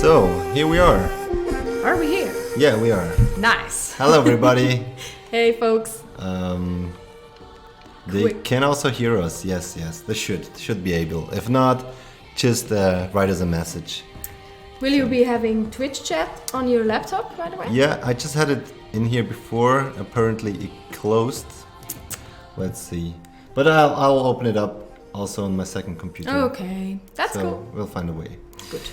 So, here we are. Are we here? Yeah, we are. Nice. Hello, everybody. Hey, folks. They Quick. can also hear us. Yes, they should be able. If not, just write us a message. Will you be having Twitch chat on your laptop, by the way? Yeah, I just had it in here before. Apparently, it closed. Let's see. But I'll open it up also on my second computer. Okay, that's so cool. We'll find a way. Good.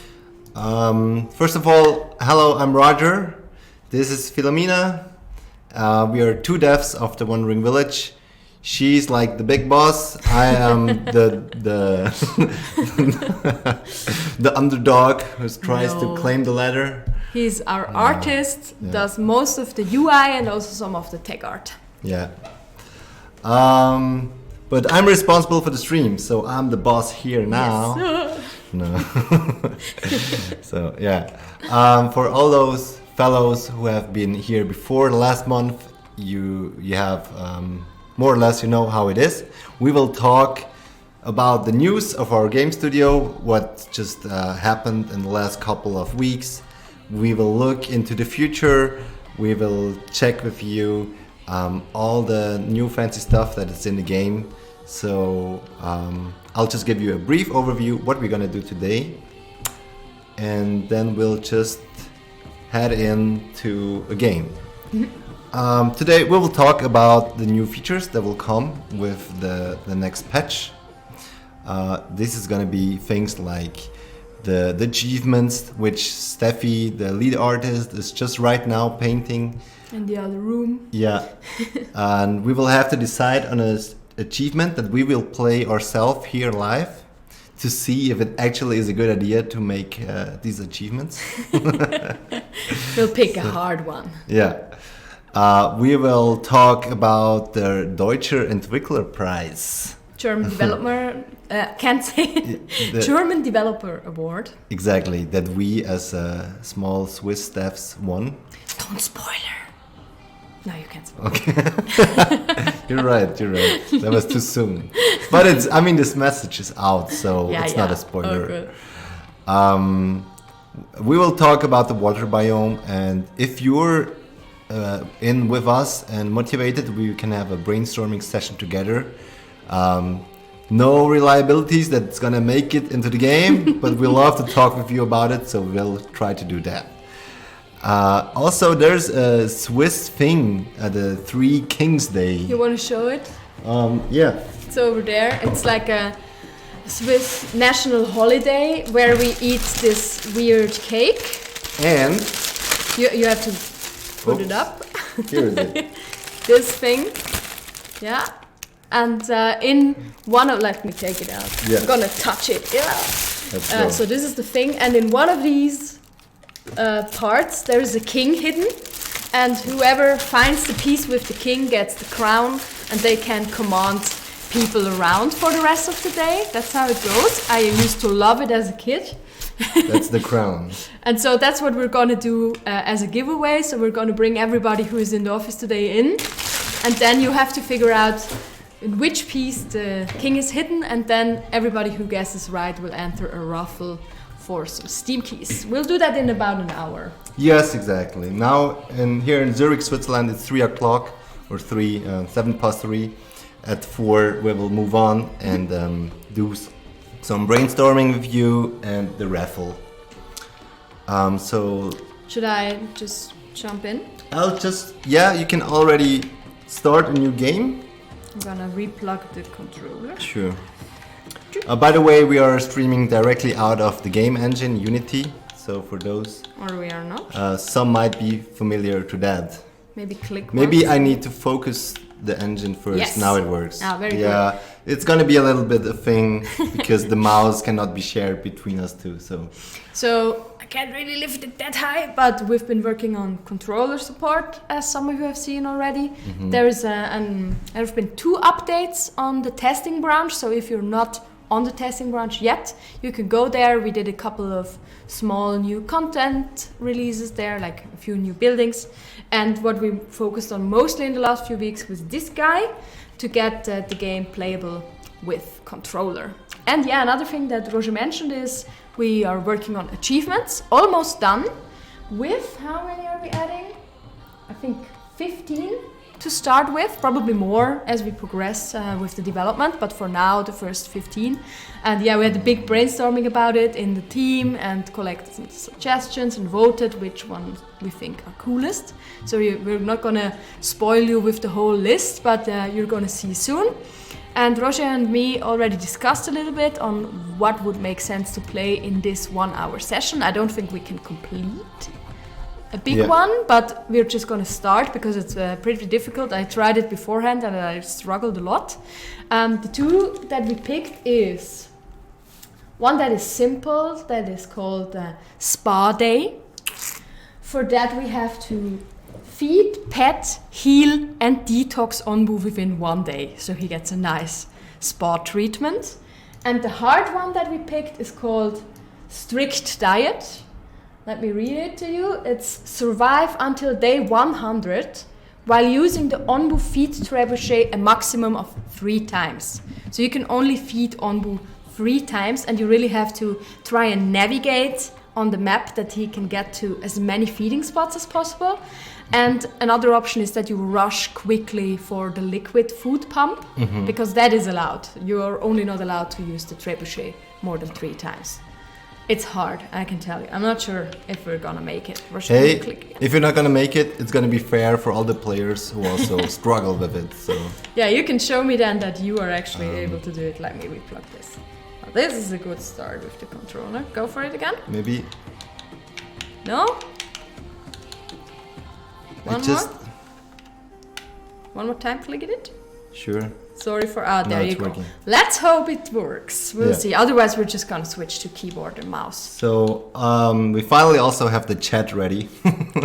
First of all, hello, I'm Roger. This is Philomena. We are two devs of the Wandering Village. She's like the big boss. I am the the underdog who tries to claim the ladder. He's our artist, does most of the UI and also some of the tech art. Yeah. But I'm responsible for the stream, so I'm the boss here now. Yes. No. So yeah. For all those fellows who have been here before last month, you have more or less you know how it is. We will talk about the news of our game studio, what just happened in the last couple of weeks. We will look into the future. We will check with you all the new fancy stuff that is in the game. So I'll just give you a brief overview what we're gonna do today, and then we'll just head into a game. Today we will talk about the new features that will come with the next patch. This is gonna be things like the achievements, which Steffi, the lead artist, is just right now painting. In the other room. Yeah, and we will have to decide on a achievement that we will play ourselves here live to see if it actually is a good idea to make these achievements. We'll pick a hard one. Yeah. We will talk about the Deutscher Entwicklerpreis. German developer, can't say it. German Developer Award. Exactly, that we as small Swiss devs won. Don't spoiler. No, you can't spoil. Okay. You're right. That was too soon. But this message is out, so it's not a spoiler. Oh, we will talk about the water biome, and if you're in with us and motivated, we can have a brainstorming session together. No reliabilities that's gonna make it into the game, but we love to talk with you about it, so we'll try to do that. Also, there's a Swiss thing at the Three Kings Day. You want to show it? Yeah. It's over there. It's like a Swiss national holiday where we eat this weird cake. And you have to put it up. Here it is. This thing. Yeah. And in one of, let me take it out. Yeah. I'm gonna touch it. Yeah. Let's go. So this is the thing, and in one of these parts there is a king hidden, and whoever finds the piece with the king gets the crown, and they can command people around for the rest of the day. That's how it goes. I used to love it as a kid. That's the crown. And so that's what we're gonna do as a giveaway. So we're gonna bring everybody who is in the office today in, and then you have to figure out in which piece the king is hidden, and then everybody who guesses right will enter a raffle for some Steam keys. We'll do that in about an hour. Yes, exactly. Now, here in Zurich, Switzerland, it's 3 o'clock or 3. At 4, we will move on and do some brainstorming with you and the raffle. So should I just jump in? You can already start a new game. I'm gonna replug the controller. Sure. By the way, we are streaming directly out of the game engine Unity. So for those, or we are not. Some might be familiar to that. Maybe click. Maybe once. I need to focus the engine first. Yes. Now it works. Very good. Yeah, it's gonna be a little bit a thing because the mouse cannot be shared between us two. So I can't really lift it that high, but we've been working on controller support, as some of you have seen already. Mm-hmm. There have been 2 updates on the testing branch. So if you're not on the testing branch yet, you can go there. We did a couple of small new content releases there, like a few new buildings. And what we focused on mostly in the last few weeks was this guy, to get the game playable with controller. And yeah, another thing that Roger mentioned is we are working on achievements, almost done. With, how many are we adding? I think 15 to start with, probably more as we progress with the development, but for now the first 15. And yeah, we had a big brainstorming about it in the team and collected some suggestions and voted which ones we think are coolest. So we're not gonna spoil you with the whole list, but you're gonna see soon. And Roger and me already discussed a little bit on what would make sense to play in this 1 hour session. I don't think we can complete a big one, but we're just gonna start because it's pretty difficult. I tried it beforehand and I struggled a lot. The two that we picked is one that is simple, that is called Spa Day. For that we have to feed, pet, heal and detox Onbu within 1 day. So he gets a nice spa treatment. And the hard one that we picked is called Strict Diet. Let me read it to you. It's survive until day 100 while using the Onbu feed trebuchet a maximum of 3 times. So you can only feed Onbu 3 times and you really have to try and navigate on the map that he can get to as many feeding spots as possible. And another option is that you rush quickly for the liquid food pump because that is allowed. You are only not allowed to use the trebuchet more than 3 times. It's hard, I can tell you. I'm not sure if we're gonna make it. Hey, if you're not gonna make it, it's gonna be fair for all the players who also struggle with it. So yeah, you can show me then that you are actually able to do it. Let me replug this. Now, this is a good start with the controller. Go for it again. Maybe. No? One more time, click it. Sure. Sorry for there you go. Working. Let's hope it works. We'll see. Otherwise, we're just gonna switch to keyboard and mouse. So we finally also have the chat ready.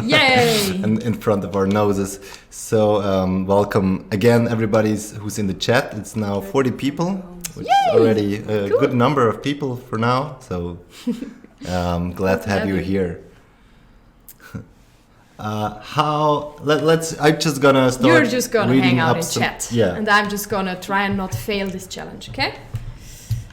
Yay! and in front of our noses. So welcome again, everybody who's in the chat. It's now 40 people, which is already a good number of people for now. So glad to have you here. I'm just gonna start. You're just gonna hang out in some, chat. Yeah. And I'm just gonna try and not fail this challenge, okay?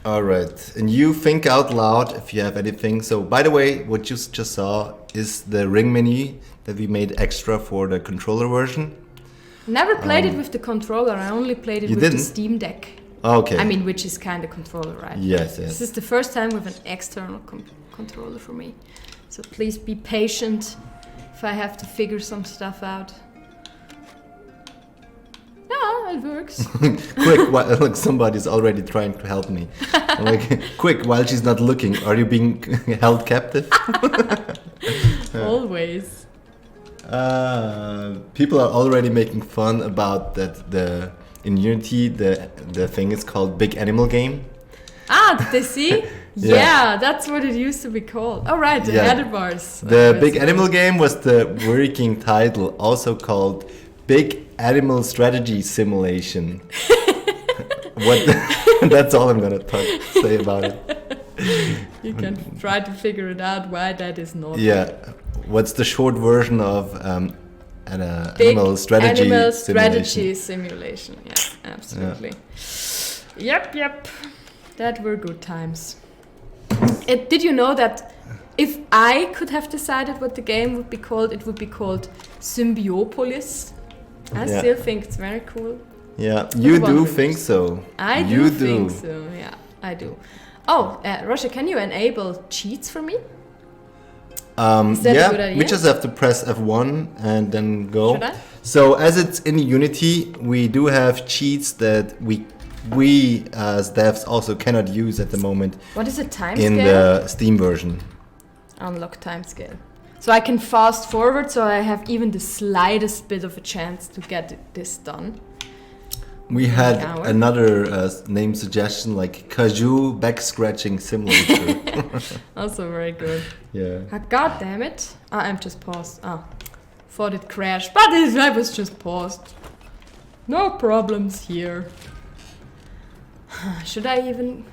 Alright. And you think out loud if you have anything. So by the way, what you just saw is the ring menu that we made extra for the controller version. Never played it with the controller, I only played it with the Steam Deck. Okay. I mean, which is kind of controller, right? Yes. This is the first time with an external controller for me. So please be patient if I have to figure some stuff out. Yeah, it works. Quick, look, somebody's already trying to help me. Like, quick, while she's not looking, are you being held captive? Always. People are already making fun about that. In Unity, the thing is called Big Animal Game. Ah, did they see? Yeah, that's what it used to be called. Oh, right, the header bars. The Big Animal Game was the working title, also called Big Animal Strategy Simulation. That's all I'm gonna say about it. You can try to figure it out why that is not. Yeah, what's the short version of an animal strategy simulation? Yes, absolutely. Yeah. Yep. That were good times. Did you know that if I could have decided what the game would be called, it would be called Symbiopolis? I still think it's very cool. Yeah, you do think so. I do think so, yeah, I do. Oh, Roger, can you enable cheats for me? Is that a good idea? We just have to press F1 and then go. Should I? So as it's in Unity, we do have cheats that we as devs also cannot use at the moment. What is the time in scale? The Steam version? Unlock time scale. So I can fast forward, so I have even the slightest bit of a chance to get this done. We had another name suggestion like Kaju Back Scratching Simulator. Also very good. Yeah. God damn it. I'm just paused. Thought it crashed, but I was just paused. No problems here. Should I even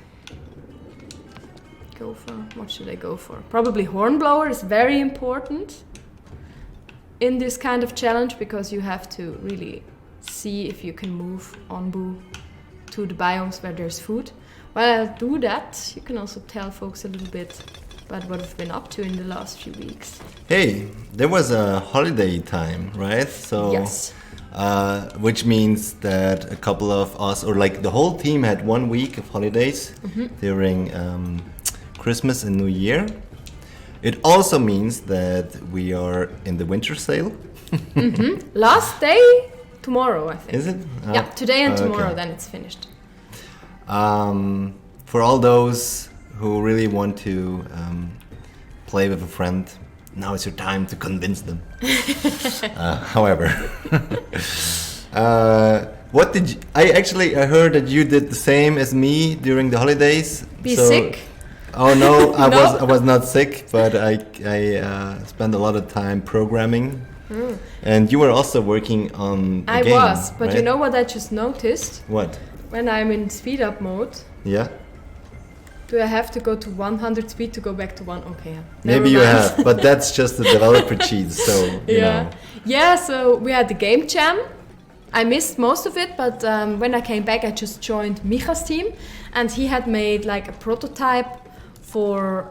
go for? What should I go for? Probably Hornblower is very important in this kind of challenge because you have to really see if you can move Onbu to the biomes where there's food. While I do that, you can also tell folks a little bit about what we've been up to in the last few weeks. Hey, there was a holiday time, right? So, Yes. Which means that a couple of us, or like the whole team, had 1 week of holidays during Christmas and New Year. It also means that we are in the winter sale. Last day, tomorrow, I think. Is it? Yeah, today and tomorrow, okay. then it's finished. For all those who really want to play with a friend, now is your time to convince them. However, what did you, I heard that you did the same as me during the holidays. Be sick? Oh no, No? I was not sick, but I spent a lot of time programming. And you were also working on the game, I was, but right? you know what I just noticed? What? When I'm in speed up mode, Yeah. do I have to go to 100 speed to go back to 1? Okay, yeah. Maybe Never you mind. have, but that's just the developer cheats, so you know. Yeah, so we had the game jam. I missed most of it, but when I came back, I just joined Micha's team, and he had made like a prototype for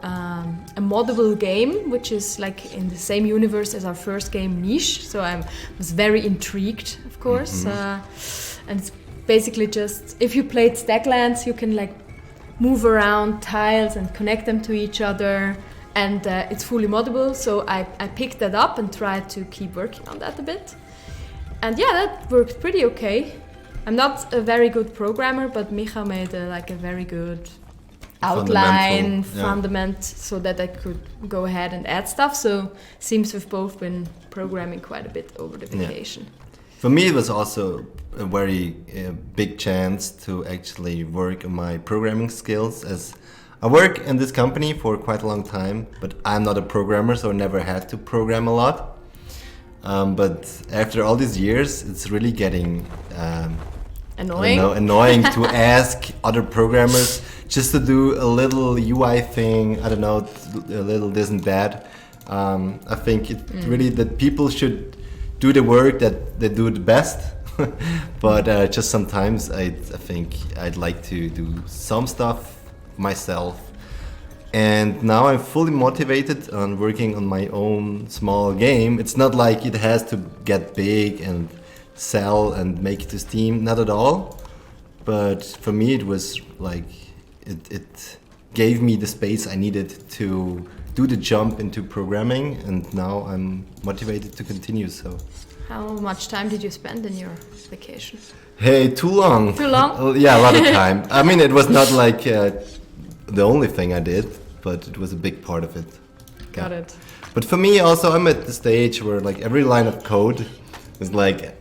a moddable game, which is like in the same universe as our first game, Niche. So I was very intrigued, of course. And it's basically just, if you played Stacklands, you can like move around tiles and connect them to each other, and it's fully moddable. So I picked that up and tried to keep working on that a bit. And yeah, that worked pretty okay. I'm not a very good programmer, but Micha made a very good outline, fundament, so that I could go ahead and add stuff. So seems we've both been programming quite a bit over the vacation. For me, it was also a very big chance to actually work on my programming skills, as I work in this company for quite a long time, but I'm not a programmer, so I never had to program a lot. But after all these years, it's really getting annoying to ask other programmers just to do a little UI thing, I don't know, a little this and that. I think it really that people should do the work that they do the best. But just sometimes I think I'd like to do some stuff myself. And now I'm fully motivated on working on my own small game. It's not like it has to get big and sell and make it to Steam, not at all. But for me it was like, it gave me the space I needed to do the jump into programming, and now I'm motivated to continue. So, how much time did you spend in your vacation? Hey, too long. Too long? Yeah, a lot of time. I mean, it was not like the only thing I did, but it was a big part of it. Got it. But for me also, I'm at the stage where like every line of code is like,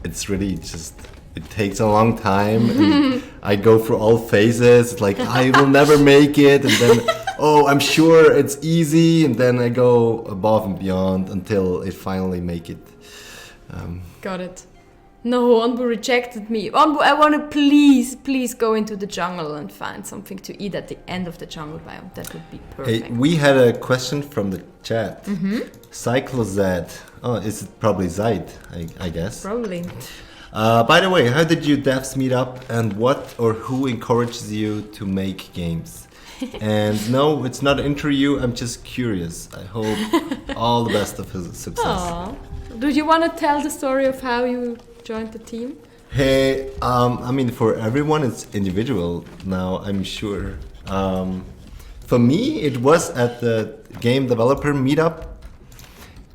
it's really just, it takes a long time. And I go through all phases. It's like, I will never make it. And then, oh, I'm sure it's easy. And then I go above and beyond until I finally make it. Got it. No, Onbu rejected me. Onbu, I want to please go into the jungle and find something to eat at the end of the jungle biome. That would be perfect. Hey, we had a question from the chat. CycloZ. Oh, is it probably Zaid, I guess. Probably. By the way, how did you devs meet up, and what or who encourages you to make games? And no, it's not an interview, I'm just curious. I hope all the best of his success. Aww. Do you want to tell the story of how you joined the team? Hey, I mean, for everyone it's individual now, I'm sure. For me, it was at the game developer meetup,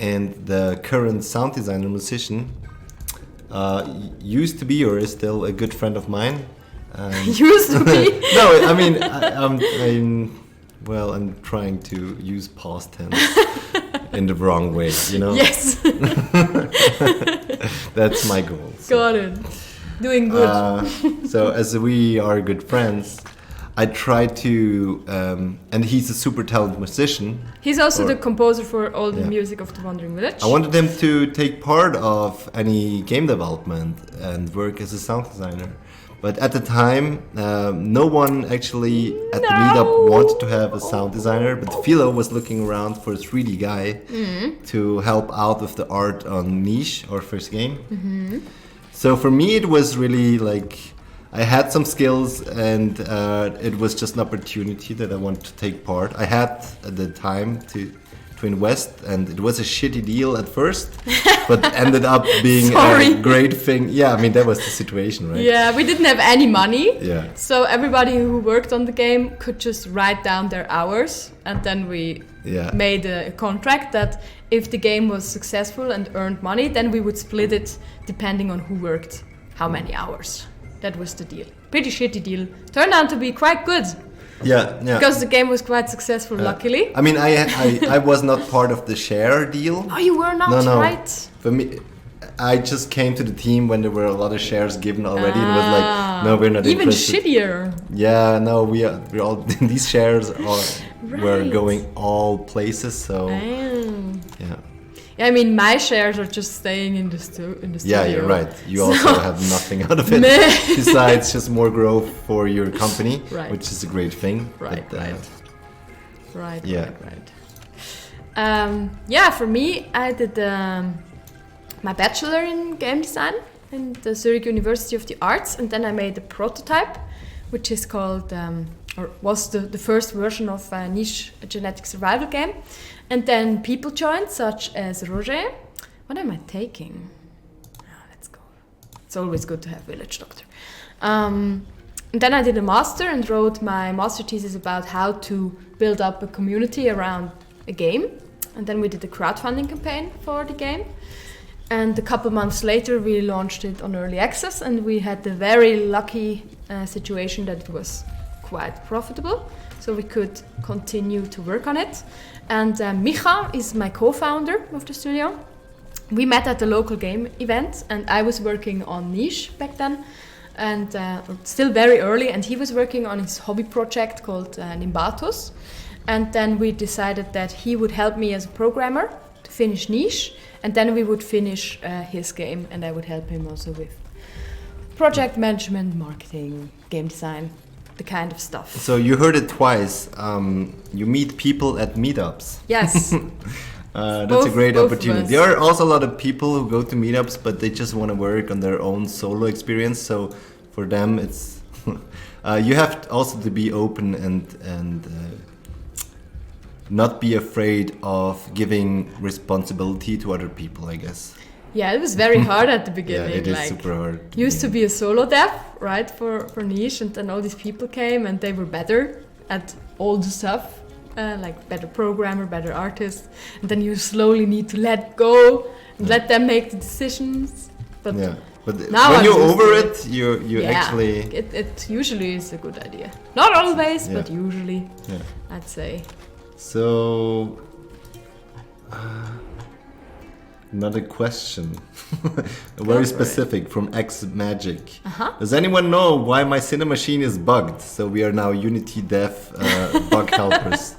and the current sound designer musician used to be, or is still, a good friend of mine. Used to be? No, I mean, I'm trying to use past tense in the wrong way, you know? Yes. That's my goal. So. Got it. Doing good. So as we are good friends, I try to, and he's a super talented musician. He's also the composer for all the music of the Wandering Village. I wanted him to take part of any game development and work as a sound designer. But at the time, no one actually at the meetup wanted to have a sound designer. But Philo was looking around for a 3D guy to help out with the art on Niche, our first game. So for me, it was really like, I had some skills, and it was just an opportunity that I wanted to take part. I had at the time to invest, and it was a shitty deal at first, but ended up being a great thing. Yeah, I mean, that was the situation, right? Yeah, we didn't have any money. Yeah. So everybody who worked on the game could just write down their hours, and then we made a contract that if the game was successful and earned money, then we would split it depending on who worked how many hours. That was the deal. Pretty shitty deal. Turned out to be quite good. Yeah. Because the game was quite successful, luckily. I mean, I was not part of the share deal. Oh, you were not, no. right? For me, I just came to the team when there were a lot of shares given already, and was like, no, we're not even interested. Shittier. Yeah, no, we're all these shares were going all places. So yeah. I mean, my shares are just staying in the studio. Yeah, you're right. You also have nothing out of it besides just more growth for your company, which is a great thing. Right. For me, I did my bachelor in game design in the Zurich University of the Arts, and then I made a prototype, which is called, or was the first version of a niche genetic survival game. And then people joined, such as Roger. What am I taking? Let's go. It's always good to have village doctor. And then I did a master and wrote my master thesis about how to build up a community around a game. And then we did a crowdfunding campaign for the game. And a couple months later, we launched it on early access, and we had the very lucky situation that it was quite profitable. So we could continue to work on it. And Micha is my co-founder of the studio. We met at the local game event, and I was working on niche back then, and still very early, and he was working on his hobby project called Nimbatus. And then we decided that he would help me as a programmer to finish niche, and then we would finish his game, and I would help him also with project management, marketing, game design, the kind of stuff. So you heard it twice. You meet people at meetups. Yes. That's a great opportunity. There are also a lot of people who go to meetups, but they just want to work on their own solo experience. So for them, it's you have also to be open and not be afraid of giving responsibility to other people, I guess. Yeah, it was very hard at the beginning. Yeah, it is super hard. Used to be a solo dev, right, for niche, and then all these people came and they were better at all the stuff, like better programmer, better artist, and then you slowly need to let go and let them make the decisions. But now when you're over it, you actually... It usually is a good idea. Not always, but usually, I'd say. So... another question, very specific from X Magic. Does anyone know why my Cinemachine is bugged? So we are now Unity Dev bug helpers.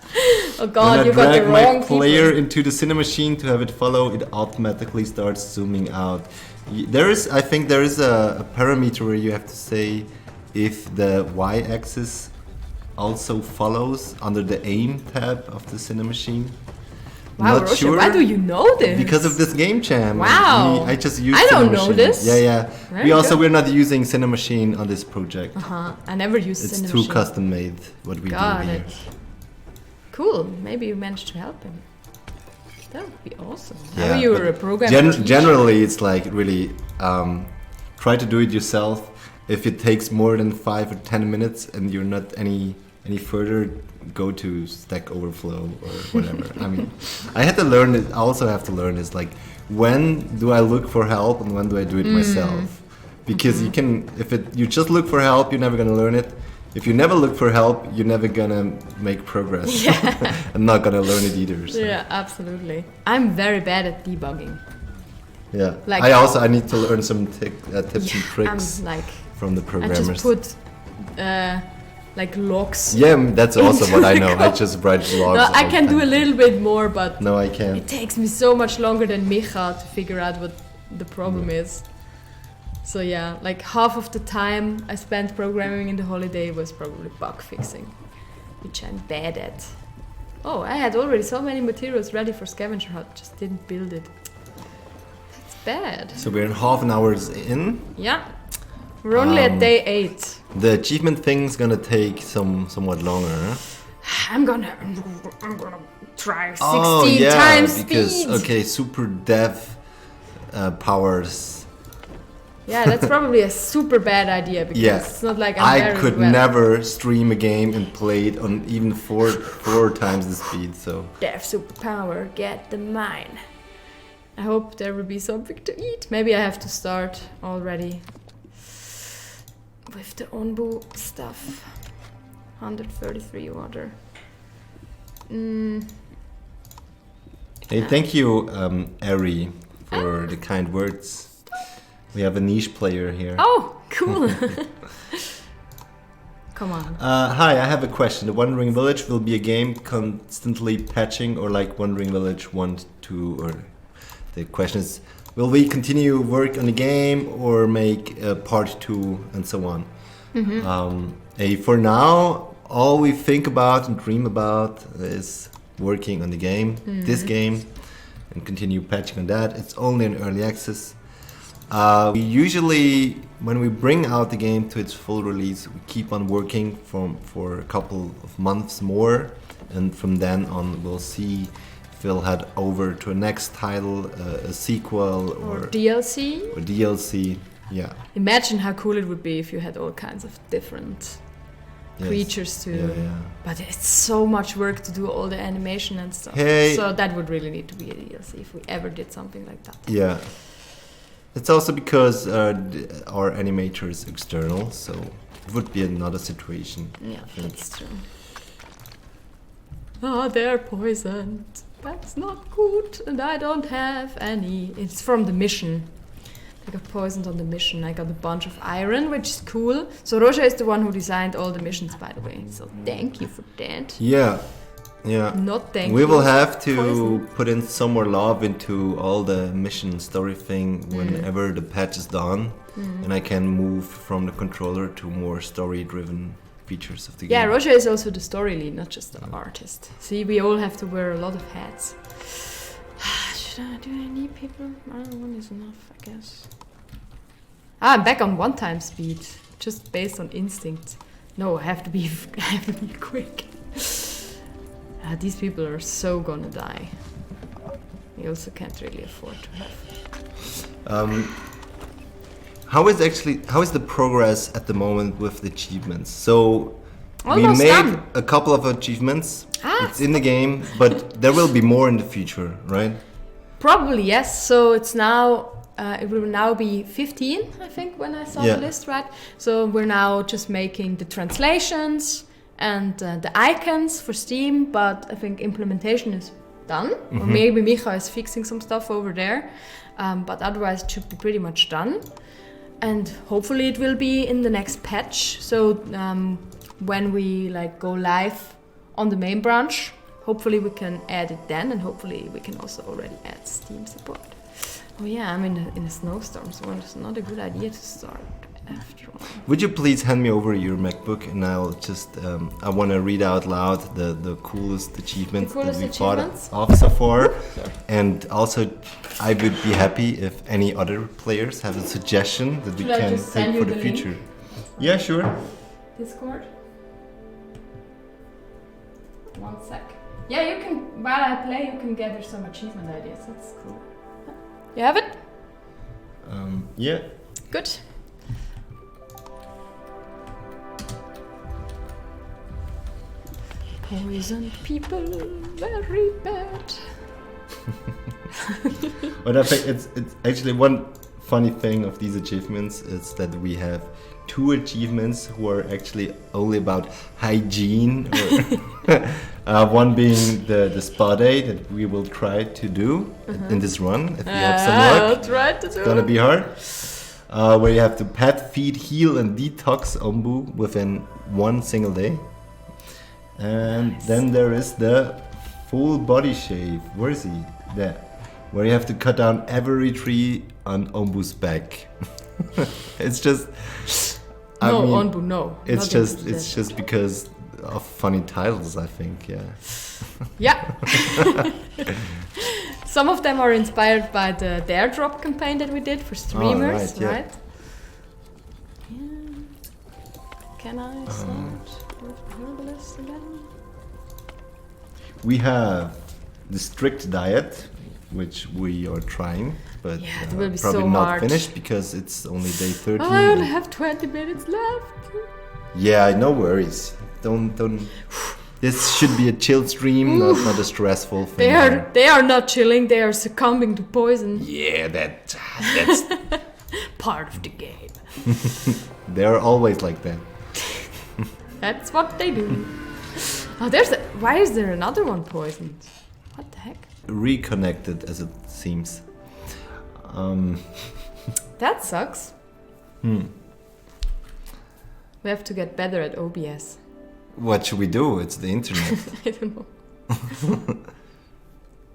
Oh God, you got the wrong When I drag my people. player into the Cinemachine to have it follow, it automatically starts zooming out. I think there is a parameter where you have to say if the Y-axis also follows under the aim tab of the Cinemachine. Wow, Not Roger, sure. why do you know this? Because of this game jam. Wow. I just used I don't know Cinemachine. this. Yeah. Very We're not using Cinemachine on this project. I never used It's Cinemachine. too custom made what we do here. Cool. Maybe you managed to help him. That would be awesome. Yeah, Now you were a programmer. Generally, it's like really try to do it yourself. If it takes more than 5 or 10 minutes and you're not any further, go to Stack Overflow or whatever. I mean, I had to learn it. I also have to learn is like, when do I look for help and when do I do it myself? Because you just look for help, you're never gonna learn it. If you never look for help, you're never gonna make progress. And not gonna learn it either. So. Yeah, absolutely. I'm very bad at debugging. Yeah. Like, I need to learn some tips and tricks from the programmers. I just put like logs. Yeah, that's also what I know. I just write logs. No, I can do a little bit more, but no, I can't. It takes me so much longer than Micha to figure out what the problem is. So yeah, like half of the time I spent programming in the holiday was probably bug fixing, which I'm bad at. Oh, I had already so many materials ready for Scavenger Hunt, just didn't build it. That's bad. So we're in half an hour in. Yeah. We're only at day 8. The achievement thing's gonna take somewhat longer. Huh? I'm gonna try 16 times because, speed. Okay, super dev powers. Yeah, that's probably a super bad idea because it's not like I could never stream a game and play it on even four times the speed. So dev superpower, get the mine. I hope there will be something to eat. Maybe I have to start already with the onbu stuff. 133 water. Hey, thank you, Ari, for the kind words. We have a niche player here. Oh, cool. Come on. Hi, I have a question. The Wandering Village will be a game constantly patching, or like Wandering Village 1, 2, or the question is, will we continue work on the game or make part 2 and so on? For now, all we think about and dream about is working on the game, this game, and continue patching on that. It's only in early access. We usually, when we bring out the game to its full release, we keep on working for a couple of months more, and from then on we'll see if we'll head over to a next title, a sequel or DLC. Or DLC, yeah. Imagine how cool it would be if you had all kinds of different creatures too. Yeah. But it's so much work to do all the animation and stuff. Hey. So that would really need to be a DLC if we ever did something like that. Yeah. It's also because our animator is external, so it would be another situation. Yeah, that's true. They're poisoned. That's not good, and I don't have any. It's from the mission. I got poisoned on the mission. I got a bunch of iron, which is cool. So Roger is the one who designed all the missions, by the way. So thank you for that. Yeah. Not thank you. We will have to put in some more love into all the mission story thing whenever the patch is done, and I can move from the controller to more story-driven features of the game. Yeah, Roger is also the story lead, not just the artist. See, we all have to wear a lot of hats. Do I need people? One is enough, I guess. I'm back on 1 time speed, just based on instinct. No, I have to be quick. These people are so gonna die. We also can't really afford to have. How is the progress at the moment with the achievements? So Almost we made done. a couple of achievements. It's in the game, but there will be more in the future, right? Probably yes. So it's now. It will now be 15, I think, when I saw the list, right? So we're now just making the translations and the icons for Steam, but I think implementation is done. Or maybe Micha is fixing some stuff over there. But otherwise it should be pretty much done. And hopefully it will be in the next patch. So when we go live on the main branch, hopefully we can add it then, and hopefully we can also already add Steam support. Oh yeah, I'm in a snowstorm, so it's not a good idea to start after all. Would you please hand me over your MacBook, and I'll just I want to read out loud the coolest achievements that we thought of so far. And also, I would be happy if any other players have a suggestion that we can take for the future. Link? Yeah, sure. Discord. 1 sec. Yeah, you can. While I play, you can gather some achievement ideas. That's cool. You have it? Yeah. Good. Poisoned people, very bad. But I think it's actually one funny thing of these achievements is that we have 2 achievements who are actually only about hygiene. Or one being the spa day that we will try to do in this run. If we have some luck, I'll try to do it's gonna be hard. Where you have to pet, feed, heal, and detox Ombu within 1 single day. And then there is the full body shave. Where is he? There. Where you have to cut down every tree on Ombu's back. It's just. Onbu, no. It's just because of funny titles, I think. Yeah. Yeah. Some of them are inspired by the Dare Drop campaign that we did for streamers, right? Yeah, Can I start with herbalist again? We have the strict diet, which we are trying, but Yeah, it will be probably so not hard. finished because it's only day 13. I only have 20 minutes left. Yeah, no worries. Don't. This should be a chill stream, not a stressful thing. They are not chilling. They are succumbing to poison. Yeah, that's Part of the game. they're always like that. That's what they do. Oh, why is there another one poisoned? What the heck? Reconnected, as it seems. That sucks. Hmm. We have to get better at OBS. What should we do? It's the internet. I don't know.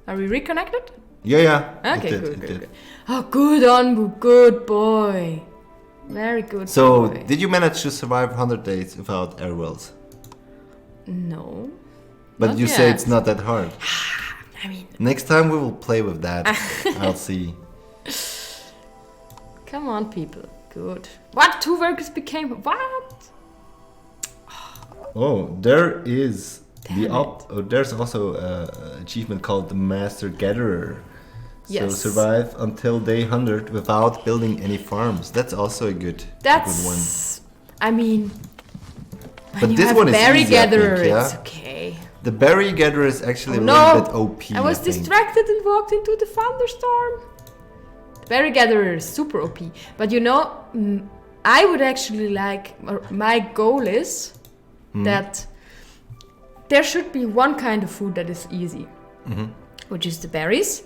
Are we reconnected? Yeah. Okay, it good. did. Oh, good Anbu, good boy. Very good So, boy. did you manage to survive 100 days without air wells? No. But Not you say yet. it's not that hard. I mean, Next time we will play with that. I'll see. come on, people. Good. What? 2 workers became... What? Oh, there is Damn there's also an achievement called the Master Gatherer. So Yes. survive until day 100 without building any farms. That's also a good one. That's... I mean... When But you this have one is berry easy, I think, gatherer, yeah? it's okay. The Berry Gatherer is actually Oh, a no. little bit OP. I was think. distracted and walked into the thunderstorm. The berry gatherer is super OP. But you know, I would actually like... or my goal is that there should be one kind of food that is easy, which is the berries.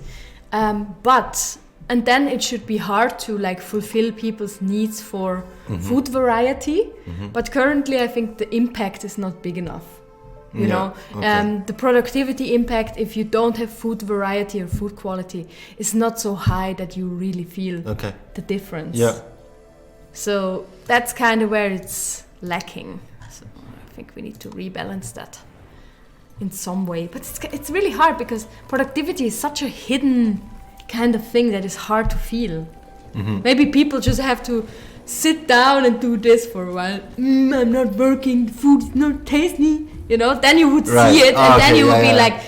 And then it should be hard to like fulfill people's needs for food variety. But currently I think the impact is not big enough. You know, the productivity impact if you don't have food variety or food quality is not so high that you really feel the difference. Yeah. So that's kind of where it's lacking. So I think we need to rebalance that in some way. But it's really hard because productivity is such a hidden kind of thing that is hard to feel. Maybe people just have to sit down and do this for a while. I'm not working, food's not tasty. You know, then you would see it and then you would be like,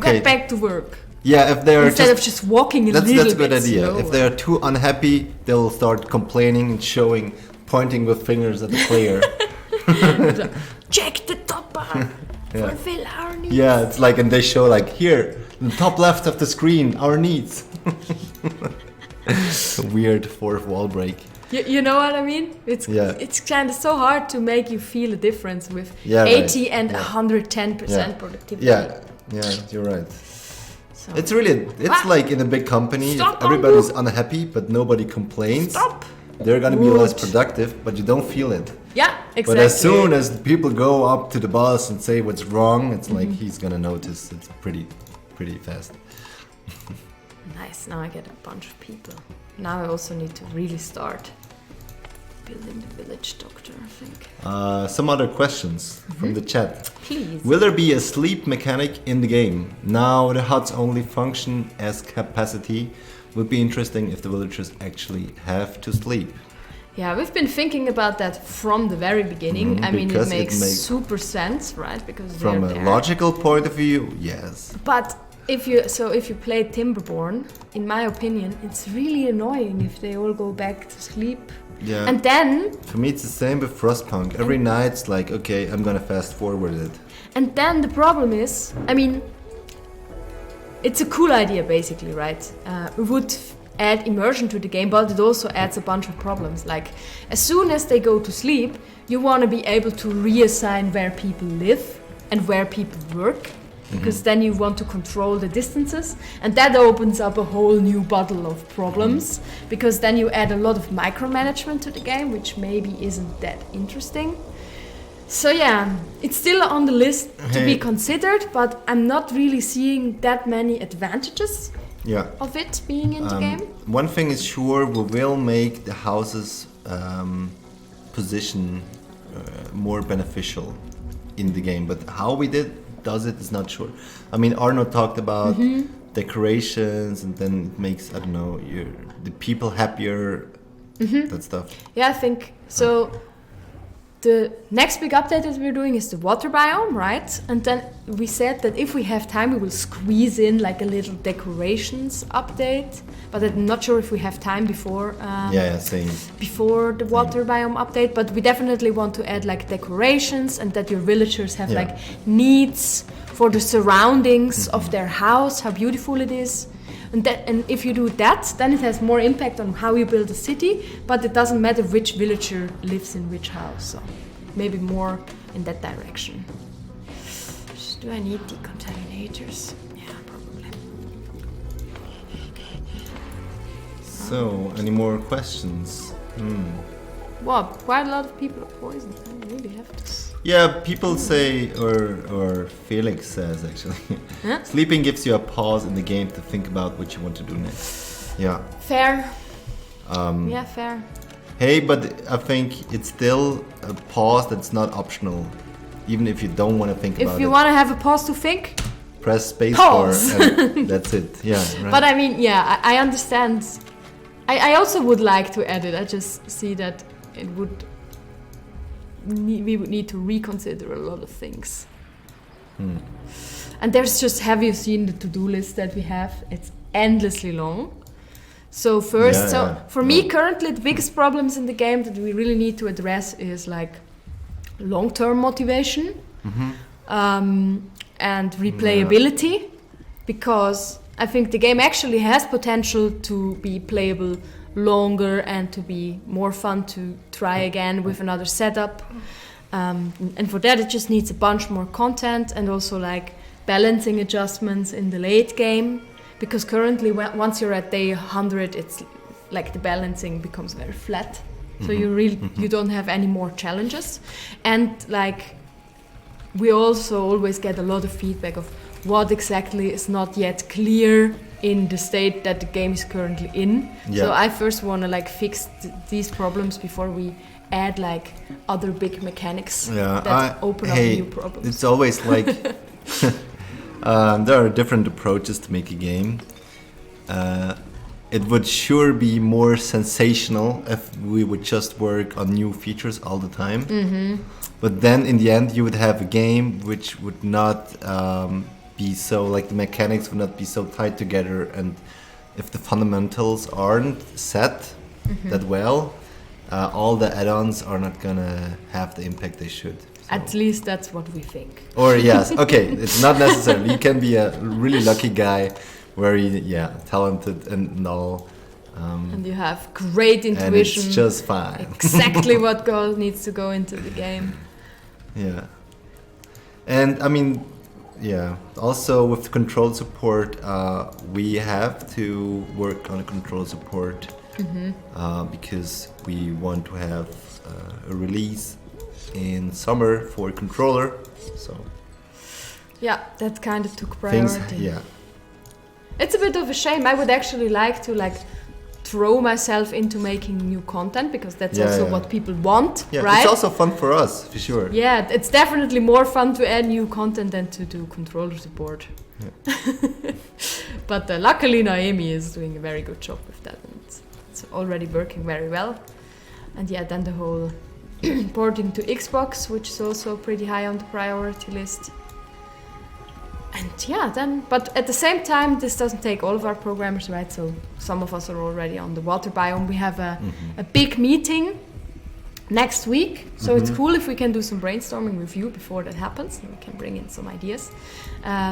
get back to work. Yeah, if they're Instead of just walking a little bit that's a good idea. slower. If they're too unhappy, they'll start complaining and pointing with fingers at the player. Check the top bar. Fulfill our needs. Yeah, it's like, and they show like, here, the top left of the screen, our needs. Weird fourth wall break. You know what I mean? It's kind of so hard to make you feel a difference with 80 and 110% productivity. Yeah, you're right. So. It's like in a big company, if everybody's unhappy but nobody complains. They're gonna be less productive, but you don't feel it. Yeah, exactly. But as soon as people go up to the boss and say what's wrong, it's like he's gonna notice. It's pretty fast. Nice, now I get a bunch of people. Now I also need to really start building the village doctor, I think. Some other questions from the chat. Please. Will there be a sleep mechanic in the game? Now the huts only function as capacity. Would be interesting if the villagers actually have to sleep. Yeah, we've been thinking about that from the very beginning. I mean, it because makes super sense, right? Because from a logical point of view, yes. But if you play Timberborn, in my opinion, it's really annoying if they all go back to sleep. Yeah. And then for me, it's the same with Frostpunk. Every night, it's like, okay, I'm gonna fast forward it. And then the problem is, I mean, it's a cool idea, basically, right? We would add immersion to the game, but it also adds a bunch of problems. Like, as soon as they go to sleep, you want to be able to reassign where people live and where people work, because then you want to control the distances, and that opens up a whole new bottle of problems, because then you add a lot of micromanagement to the game, which maybe isn't that interesting. So yeah, it's still on the list to be considered, but I'm not really seeing that many advantages of it being in the game. One thing is sure, we will make the house's position more beneficial in the game, but how we does it is not sure. I mean, Arno talked about decorations, and then it makes, I don't know, the people happier, that stuff. Yeah, I think so. The next big update that we're doing is the water biome, right? And then we said that if we have time, we will squeeze in like a little decorations update. But I'm not sure if we have time before same. before the water biome update. But we definitely want to add like decorations and that your villagers have like needs for the surroundings of their house, how beautiful it is. And if you do that, then it has more impact on how you build a city, but it doesn't matter which villager lives in which house. So maybe more in that direction. Do I need decontaminators? Yeah, probably. So, any more questions? Well, quite a lot of people are poisoned. I really have to. Yeah, people say, or Felix says actually, Huh? sleeping gives you a pause in the game to think about what you want to do next. Yeah. Fair. Yeah, fair. Hey, but I think it's still a pause that's not optional. Even if you don't want to think about it. If you want to have a pause to think, press spacebar pause. and that's it. Yeah, right. But I mean, yeah, I understand. I also would like to add it. I just see that it would. We would need to reconsider a lot of things. And there's just, have you seen the to-do list that we have? It's endlessly long. So first, for me currently the biggest problems in the game that we really need to address is like long-term motivation and replayability, because I think the game actually has potential to be playable longer and to be more fun to try again with another setup. And for that it just needs a bunch more content and also like balancing adjustments in the late game, because currently once you're at day 100 it's like the balancing becomes very flat. So you don't have any more challenges. And like we also always get a lot of feedback of what exactly is not yet clear in the state that the game is currently in. So I first want to like fix these problems before we add like other big mechanics that open up new problems. It's always like there are different approaches to make a game. It would sure be more sensational if we would just work on new features all the time. But then in the end you would have a game which would not be so, like the mechanics would not be so tied together, and if the fundamentals aren't set that well, all the add-ons are not gonna have the impact they should. So. At least that's what we think. Or yes, okay, it's not necessary. You can be a really lucky guy, very talented and all. And you have great intuition. And it's just fine. Exactly what needs to go into the game. Yeah. And I mean, also with control support, we have to work on a control support because we want to have a release in summer for controller. So yeah, that kind of took priority. It's a bit of a shame. I would actually like to like throw myself into making new content, because that's also what people want, right? It's also fun for us, for sure. Yeah, it's definitely more fun to add new content than to do controller support. But luckily Naomi is doing a very good job with that, and it's already working very well. And then the whole porting to Xbox, which is also pretty high on the priority list. And but at the same time, this doesn't take all of our programmers, right? So some of us are already on the water biome. We have a big meeting next week. So it's cool if we can do some brainstorming with you before that happens, and we can bring in some ideas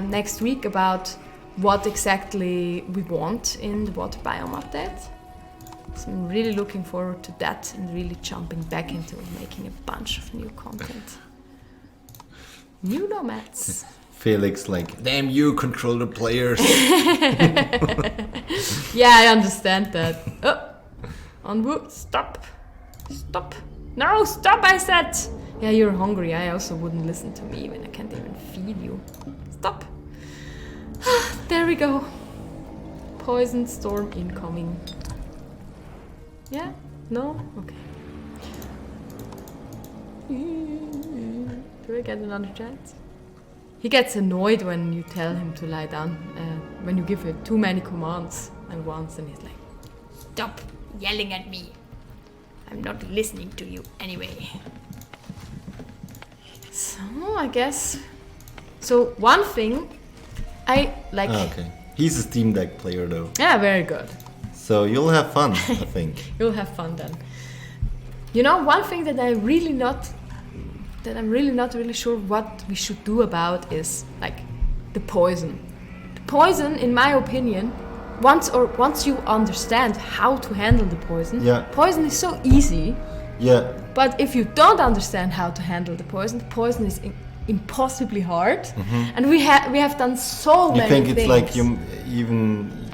next week about what exactly we want in the water biome update. So I'm really looking forward to that and really jumping back into making a bunch of new content. New nomads. Felix like, damn you controller players. Yeah, I understand that. Onwu, stop. No, stop, I said. Yeah, you're hungry. I also wouldn't listen to me when I can't even feed you. Stop. There we go. Poison storm incoming. Yeah? No? Okay. Do I get another chance? He gets annoyed when you tell him to lie down, when you give him too many commands at once, and he's like, stop yelling at me. I'm not listening to you anyway. So I guess. So one thing I like. Okay. He's a Steam Deck player though. Yeah, very good. So you'll have fun, I think. You'll have fun then. You know, one thing that I'm really not really sure what we should do about is like the poison. The poison, in my opinion, once you understand how to handle the poison, poison is so easy. Yeah. But if you don't understand how to handle the poison is impossibly hard. And we have done so many things. You think it's like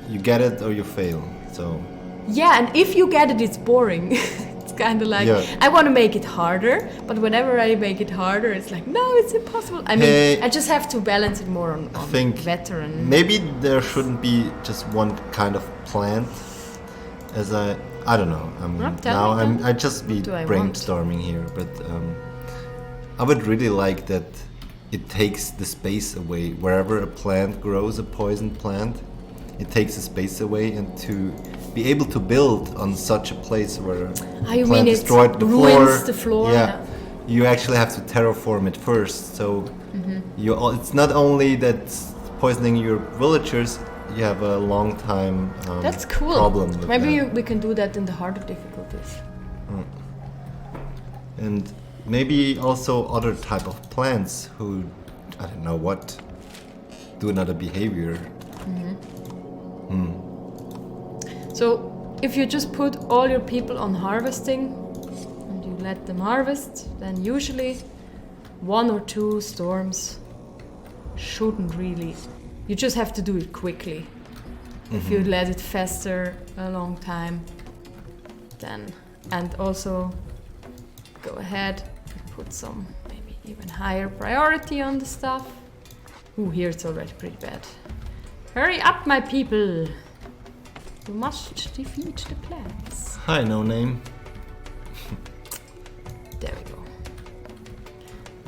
you get it or you fail. So yeah, and if you get it, it's boring. It's kind of like I want to make it harder, but whenever I make it harder, it's like no, it's impossible. I mean, I just have to balance it more on veteran. Maybe there shouldn't be just one kind of plant. As I don't know. I mean, I just be brainstorming here, but I would really like that it takes the space away wherever a plant grows, a poison plant. It takes the space away, and to be able to build on such a place where a plant destroyed the floor. Yeah, you actually have to terraform it first. So it's not only that poisoning your villagers. You have a long time That's cool. problem with Maybe that. we can do that in the harder difficulties. And maybe also other type of plants who, I don't know what, do another behavior. So if you just put all your people on harvesting and you let them harvest, then usually 1 or 2 storms shouldn't really. You just have to do it quickly. If you let it fester a long time, then and also go ahead and put some maybe even higher priority on the stuff. Ooh, here it's already pretty bad. Hurry up, my people! You must defeat the plants. Hi, no name. There we go.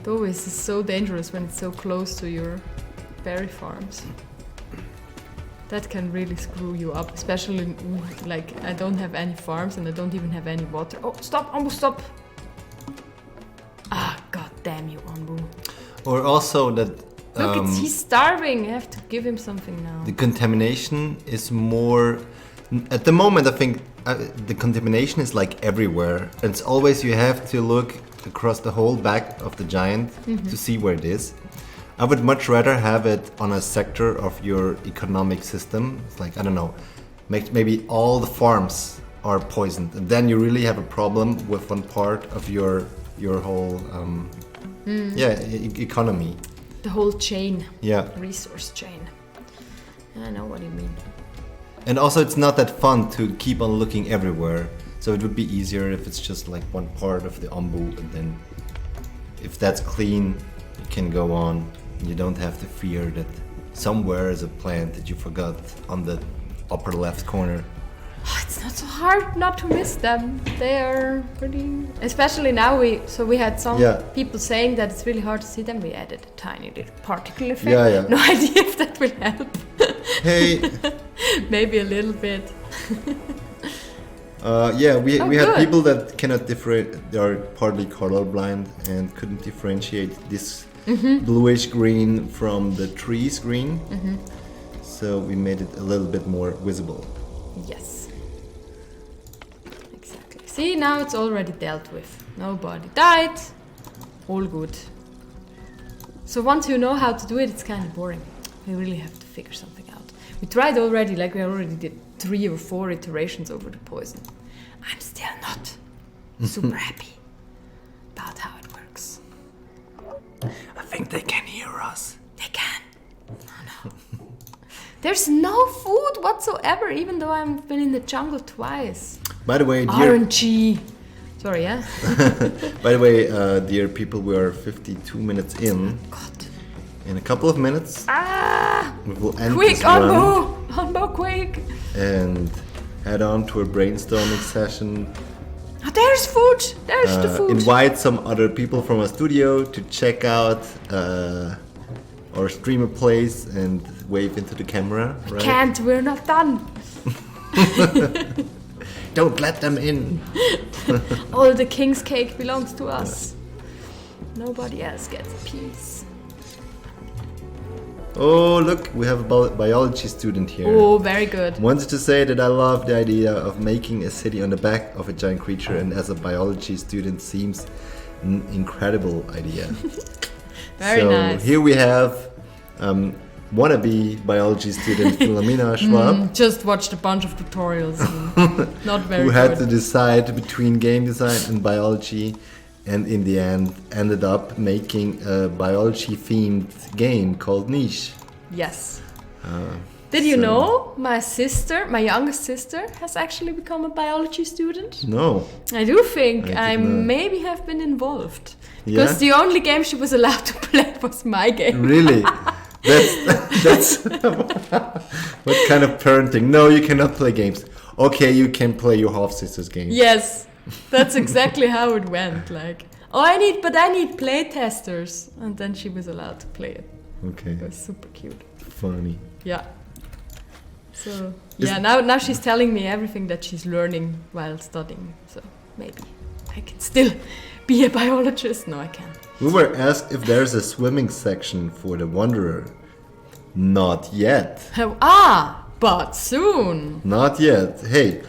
Though this is so dangerous when it's so close to your berry farms. That can really screw you up, especially like I don't have any farms and I don't even have any water. Oh, stop, Ambu, stop! Ah, god damn you, Ambu. Or also that look, he's starving. I have to give him something now. the contamination is more. At the moment, I think the contamination is like everywhere. And it's always you have to look across the whole back of the giant to see where it is. I would much rather have it on a sector of your economic system. It's like, I don't know, maybe all the farms are poisoned. And then you really have a problem with one part of your whole economy. The whole chain. Yeah. Resource chain. I know what you mean. And also it's not that fun to keep on looking everywhere. So it would be easier if it's just like one part of the ombu, and then if that's clean, you can go on. You don't have to fear that somewhere is a plant that you forgot on the upper left corner. It's not so hard not to miss them. They are pretty... Especially now we had some people saying that it's really hard to see them. We added a tiny little particle effect. Yeah. No idea if that will help. Hey! Maybe a little bit. We had people that cannot differentiate. They are partly colorblind and couldn't differentiate this bluish green from the trees green. So we made it a little bit more visible. Yes. Exactly. See, now it's already dealt with. Nobody died. All good. So once you know how to do it, it's kind of boring. We really have to figure something out. We tried already, we already did 3 or 4 iterations over the poison. I'm still not super happy about how it works. I think they can hear us. They can. Oh no. There's no food whatsoever, even though I've been in the jungle twice. By the way, dear... RNG. Sorry, yeah? By the way, dear people, we are 52 minutes in. God. In a couple of minutes, we will end quick, this run. Unbo, quick! And head on to a brainstorming session. Oh, there's food! There's the food! Invite some other people from a studio to check out our streamer plays and wave into the camera, right? Can't, we're not done! Don't let them in! All the king's cake belongs to us. Nobody else gets a piece. Oh, look, we have a biology student here. Oh, very good. Wanted to say that I love the idea of making a city on the back of a giant creature, and as a biology student seems an incredible idea. Very so nice. Here we have wannabe biology student Philomena Schwab. Just watched a bunch of tutorials. Not very who good. had to decide between game design and biology, and in the end ended up making a biology themed game called Niche. Yes. Did you know my youngest sister has actually become a biology student? No. I do think I did not. maybe have been involved. Yeah? Because the only game she was allowed to play was my game. Really? That's what kind of parenting? No, you cannot play games. Okay, you can play your half sister's game. Yes, that's exactly how it went. Like, I need play testers, and then she was allowed to play it. Okay. It was super cute. Funny. Yeah. So now she's telling me everything that she's learning while studying. So maybe I can still be a biologist. No, I can't. We were asked if there's a swimming section for the Wanderer. Not yet. But soon. Not yet. Hey,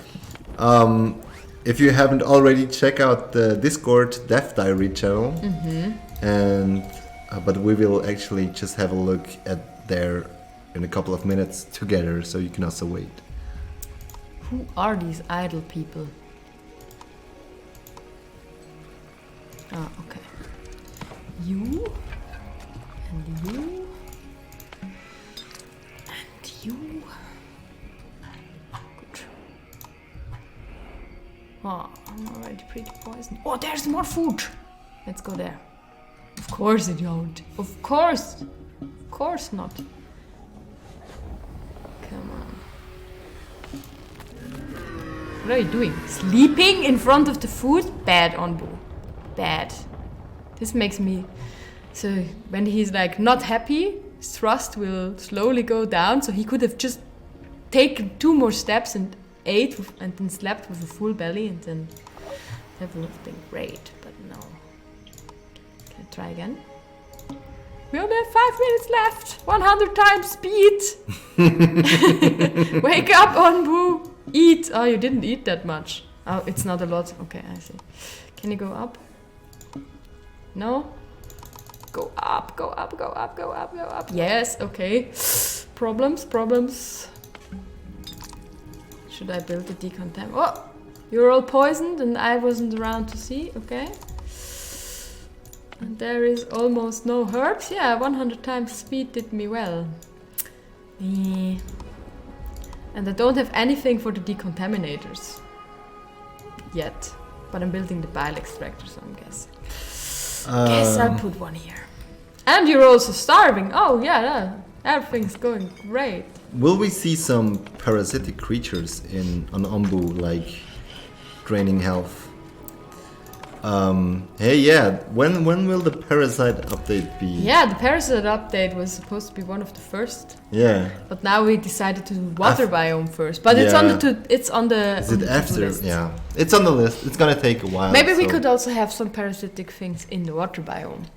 if you haven't already, check out the Discord Death Diary channel. And but we will actually just have a look at there in a couple of minutes together, so you can also wait. Who are these idle people? Okay. You and you and you. Good. I'm already pretty poisoned. Oh, there's more food. Let's go there. Of course you don't. Of course not. Come on. What are you doing? Sleeping in front of the food? Bad, Onbu. Bad. This makes me... So when he's like not happy, his thrust will slowly go down. So he could have just taken 2 more steps and ate and then slept with a full belly, and then that would have been great. But no. Can I try again? We only have 5 minutes left. 100 times speed. Wake up, Onbu. Eat. Oh, you didn't eat that much. Oh, it's not a lot. Okay, I see. Can you go up? No? Go up, go up, go up, go up, go up. Yes, okay. Problems. Should I build a decontam? Oh! You're all poisoned and I wasn't around to see. Okay. And there is almost no herbs. Yeah, 100 times speed did me well. And I don't have anything for the decontaminators. Yet. But I'm building the bile extractor, so I'm guessing. Guess I'll put one here. And you're also starving. Oh, yeah. Everything's going great. Will we see some parasitic creatures on Ombu, like draining health? Hey, yeah. When will the parasite update be? Yeah, the parasite update was supposed to be one of the first. Yeah. But now we decided to do water biome first. But it's on the Is it after? list. Yeah. It's on the list. It's gonna take a while. Maybe we could also have some parasitic things in the water biome.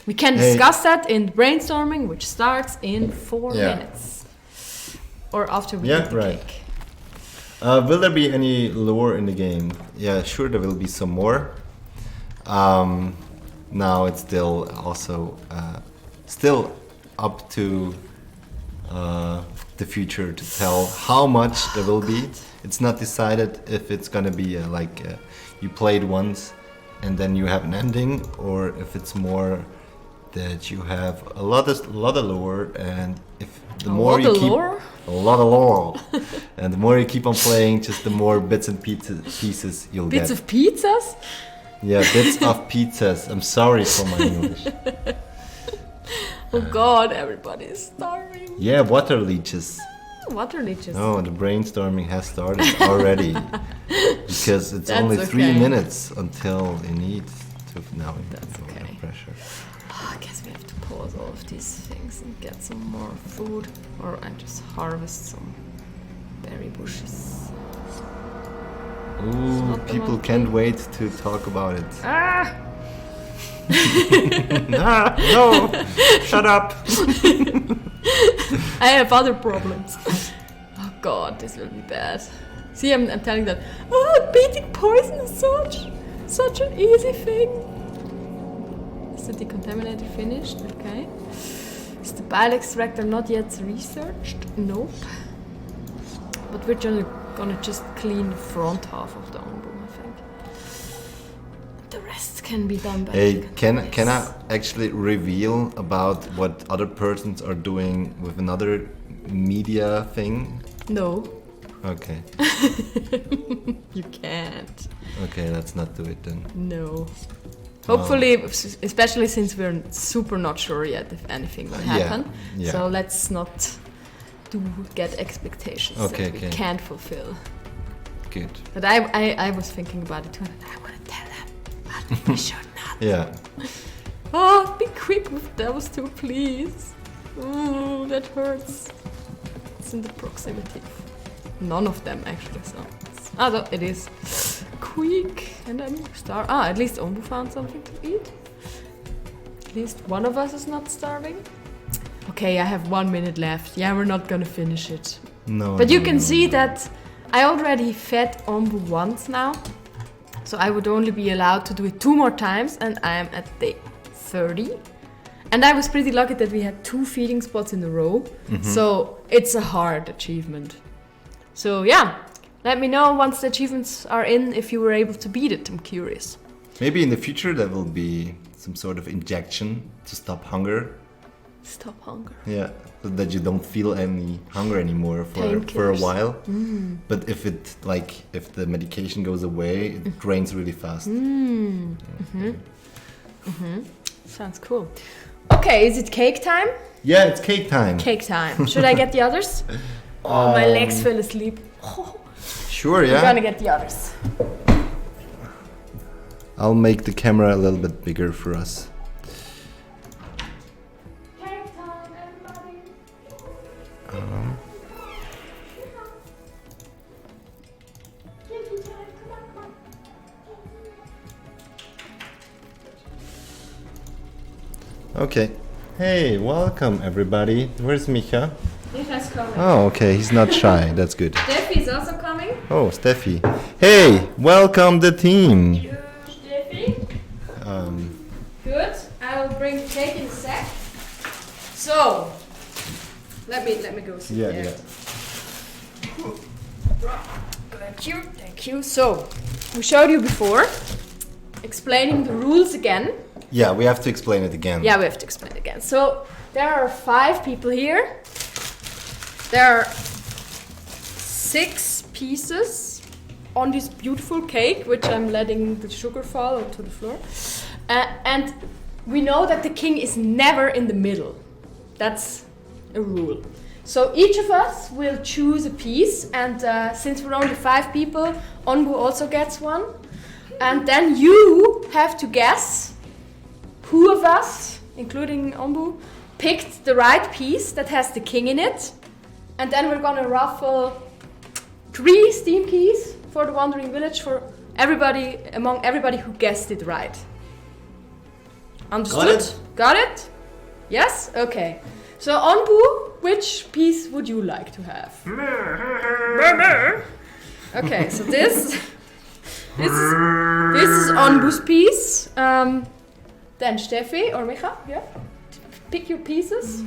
We can discuss that in brainstorming, which starts in 4 minutes. Or after we eat the cake. Will there be any lore in the game? Yeah, sure there will be some more. Now it's still also still up to the future to tell how much there will be. It's not decided if it's gonna be you played once and then you have an ending, or if it's more that you have a lot of lore, and if the more you keep a lot of lore, and the more you keep on playing, just the more bits and pieces you'll get. Bits of pizzas? Yeah, bits of pizzas. I'm sorry for my English. Oh God, everybody is starving. Yeah, water leeches. Water leeches. No, the brainstorming has started already. Because it's That's only 3 okay. minutes until you need to... Now That's okay. No pressure. I guess we have to pause all of these things and get some more food. Or I just harvest some berry bushes. Ooh, people can't wait to talk about it. No, shut up. I have other problems. Oh God, this will be bad. See, I'm telling that. Oh, beating poison is such an easy thing. Is the decontaminator finished? Okay. Is the bile extractor not yet researched? Nope. But we're gonna just clean the front half of the ombu, I think. The rest can be done by. Hey, can I actually reveal about what other persons are doing with another media thing? No. Okay. You can't. Okay, let's not do it then. No. Hopefully, especially since we're super not sure yet if anything will happen. Yeah. So let's not get expectations that we can't fulfill. Good. But I was thinking about it too. I want to tell them, but we should not. Yeah. Oh, be quick with those two, please. Ooh, that hurts. It's in the proximity. None of them actually, so. It is. Quick! And then at least Ombu found something to eat. At least one of us is not starving. Okay, I have 1 minute left. Yeah, we're not gonna finish it. No. But you can see that I already fed Ombu once now. So I would only be allowed to do it 2 more times, and I am at day 30. And I was pretty lucky that we had 2 feeding spots in a row. Mm-hmm. So it's a hard achievement. So yeah. Let me know once the achievements are in if you were able to beat it. I'm curious. Maybe in the future there will be some sort of injection to stop hunger. Stop hunger. Yeah, so that you don't feel any hunger anymore for a while. Mm. But if the medication goes away, it drains really fast. Mm. Mm-hmm. Mm-hmm. Sounds cool. Okay, is it cake time? Yeah, it's cake time. Cake time. Should I get the others? Oh, my legs fell asleep. Oh. Sure, yeah. I'm gonna get the others. I'll make the camera a little bit bigger for us. Cake time, everybody. Okay. Hey, welcome everybody. Where's Micha? Micha's coming. Oh, okay. He's not shy. That's good. Steffi is also coming. Oh, Steffi. Hey, welcome the team. You, Steffi. Good. I will bring the cake in a sec. So, let me go sit there. Yeah. Thank you. So, we showed you before, explaining the rules again. Yeah, we have to explain it again. Yeah, we have to explain it again. So, there are 5 people here. There are 6 pieces on this beautiful cake, which I'm letting the sugar fall onto the floor. And we know that the king is never in the middle. That's a rule. So each of us will choose a piece, and since we're only 5 people, Onbu also gets one. And then you have to guess who of us, including Onbu, picked the right piece that has the king in it. And then we're gonna raffle 3 steam keys for the Wandering Village for everybody, among everybody who guessed it right. Understood? Got it? Yes? Okay. So Onbu, which piece would you like to have? Okay, so this is Onbu's piece. Then Steffi or Micha, yeah? Pick your pieces.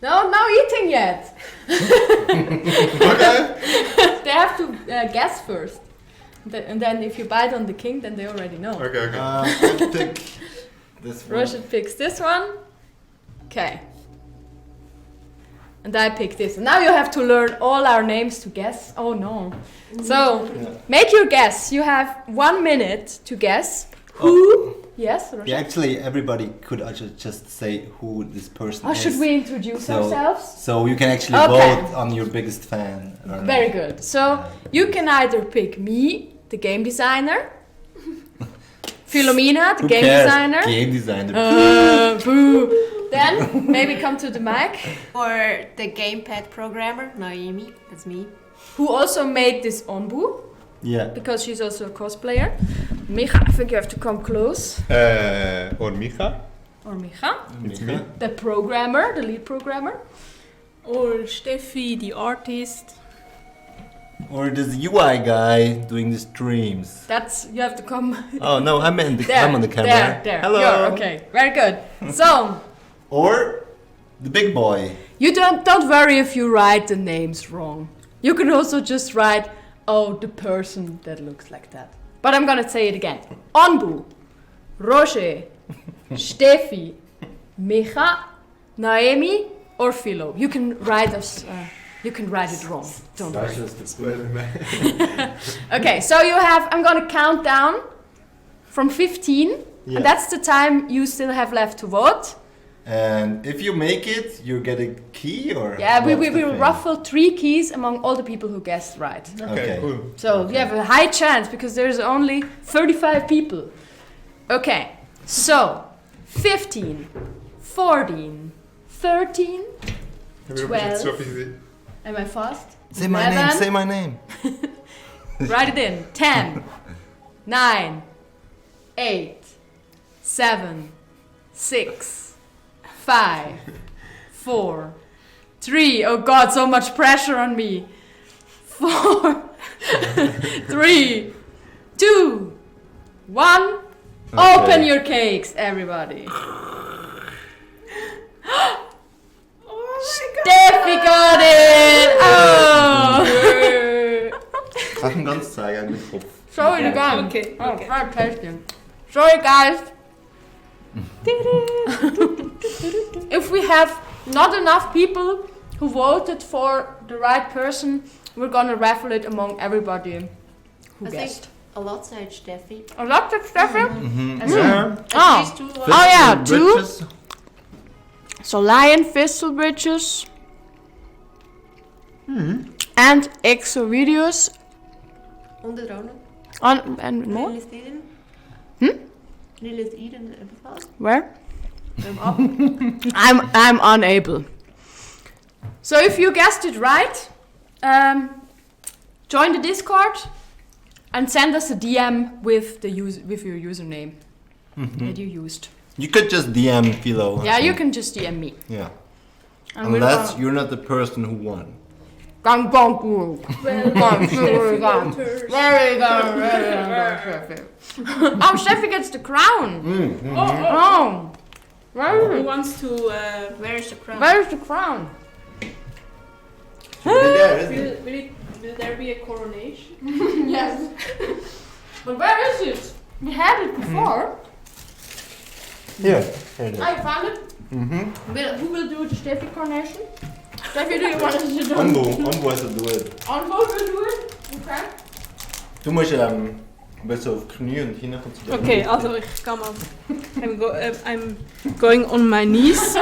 No, now eating yet. Okay. They have to guess first. And then if you bite on the king, then they already know. Okay. Let's pick this one. Roshan picks this one. Okay. And I pick this. Now you have to learn all our names to guess. Oh no. So, make your guess. You have 1 minute to guess who... Yes, Roshan? Yeah, actually, everybody could just say who this person is. Should we introduce ourselves? So you can actually vote on your biggest fan. Very good. So you can either pick me, the game designer, Philomena, the game designer. Game designer. Boo. Then maybe come to the mic. Or the gamepad programmer, Naomi, that's me. who also made this Onbu, Yeah. because she's also a cosplayer. Micha, I think you have to come close. Or Micha. Or Micha, It's me. the programmer, the lead programmer. Or Steffi, the artist. Or this UI guy doing the streams. That's, you have to come. Oh no, I'm on the camera. There. Hello. You're okay, very good. So, Or the big boy. you don't worry if you write the names wrong. You can also just write, oh, the person that looks like that. But I'm gonna say it again. Onbu, Roger, Steffi, Micha, Naomi, or Philo. You can write us. You can write it wrong. Don't worry. Okay, so you have. I'm gonna count down from 15, Yeah. and that's the time you still have left to vote. And if you make it, you get a key or? Yeah, we what's the will thing? ruffle 3 keys among all the people who guessed right. Okay. Cool. So Okay. you have a high chance because there's only 35 people. Okay, so 15, 14, 13. It's so 12. easy. Am I fast? Say my name. 11. Say my name. Write it in. 10, 9, 8, 7, 6, 5, 4, 3. Oh God, so much pressure on me. 4, 3, 2, 1. Open your cakes, everybody. Steffi got it! Oh! Kann ganz zeigen mit Kopf. Show it again. Okay, Oh, okay. very tasty. Sorry, guys. If we have not enough people who voted for the right person, we're gonna raffle it among everybody who I guessed. think a lot said Steffi. A lot of Steffi? Yeah. Oh. These two Oh yeah, two. Bridges. So lion, thistle bridges. And exovideos. Onder andere. And more? Lilith Eden. Lilith Eden ebenfalls. Where? I'm unable. So if you guessed it right, join the Discord and send us a DM with your username that you used. You could just DM Philo. Yeah, you can just DM me. Yeah. And we're Unless gonna- you're not the person who won. Gang, gang, gang. Well, Gang, Steffi gang. voters. Very good, very good, Steffi. Oh, Steffi gets the crown. Oh, Who where wants to... Where's the crown? where's the crown? There, isn't it? will there be a coronation? Yes. But where is it? We had it before. Here. Here it is. I found it. Who will do the Steffi coronation? Steffi, do you want us to do it? Onbo has to do it. Onbo will do it? Okay. Du musst ein bisschen auf Knie und hinten zu gehen. Okay, also ich kann mal... I'm going on my knees.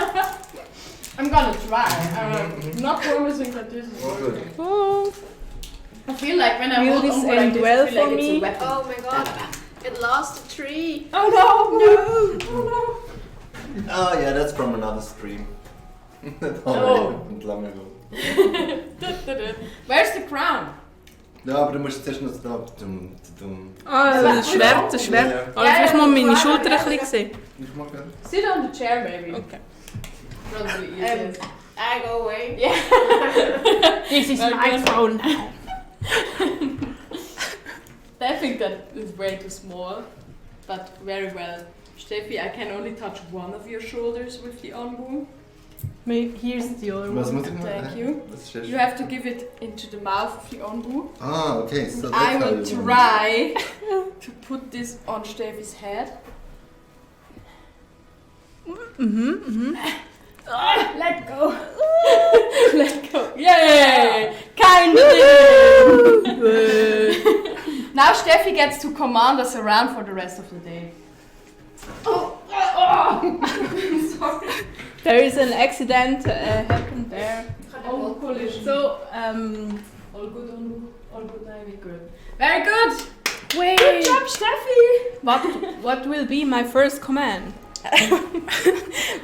I'm gonna try. I'm not promising that this is working. Oh, I feel like when I Will hold this Onbo like end this, well I feel for like it's a me? weapon. Oh my god. It lost a tree. Oh no! Oh Oh yeah, that's from another stream. That Oh. already long ago. no! Where's the crown? Ja, aber du musst zuerst noch da. das Schwert, das Schwert. Ja. Aber vielleicht mal meine Schulter ein bisschen sehen. Ich mag das. Sit on the chair, maybe. Okay. Probably easiest. I go away. Yeah. This is my throne now. I think that is way too small, but very well. Steffi, I can only touch one of your shoulders with the Onbu. Here's the other Was one. muss ich machen? Thank you. Das ist schön. You have to give it into the mouth of the Onbu. Ah, okay. So that's I how will you want try to put this on Steffi's head. Let go. Let go. Yay! Kind of. Now Steffi gets to command us around for the rest of the day. Oh! Sorry. There is an accident happened there. Oh, collision. So, All good, Onbu. All good, Naomi. Good. Very good. wait. Good job, Steffi. What will be my first command?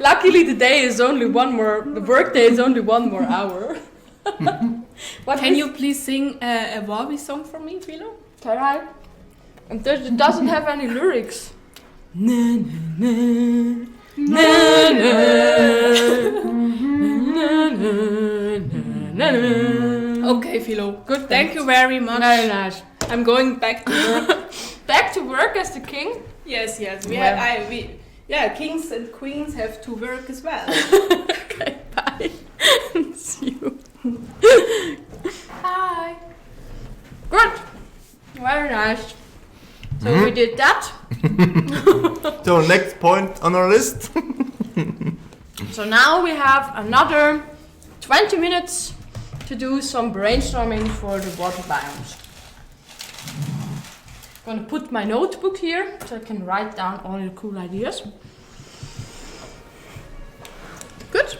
Luckily, the day is only one more. The work day is only one more hour. Can you please sing a Wabi song for me, Philo? Can I? And it doesn't have any lyrics. Na, na, na, na, na, na. Okay, Philo. Good. Thank you very much. Very nice. I'm going back to work. Back to work as the king. Yes. Well. Kings and queens have to work as well. Okay, bye. See you. Hi. Good. Very nice. So we did that. So next point on our list. So now we have another 20 minutes to do some brainstorming for the water biomes. I'm gonna put my notebook here so I can write down all the cool ideas. Good.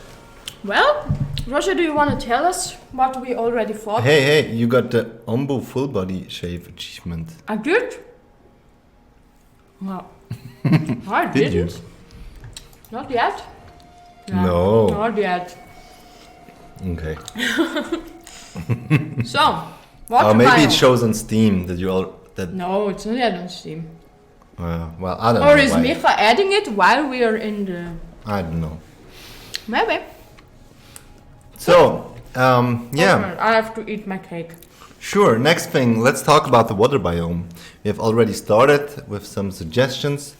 Well, Roger, do you want to tell us what we already thought? Hey, you got the Ombu full body shave achievement. I did? No. I Did you? didn't. Not yet. No. Not yet. Okay. So, water Maybe it biome. shows on Steam that you all that. No, it's not yet on Steam. Well, I don't know. Or is why. Micha adding it while we are in the... I don't know. Maybe. So, yeah. I have to eat my cake. Sure. Next thing, let's talk about the water biome. We have already started with some suggestions.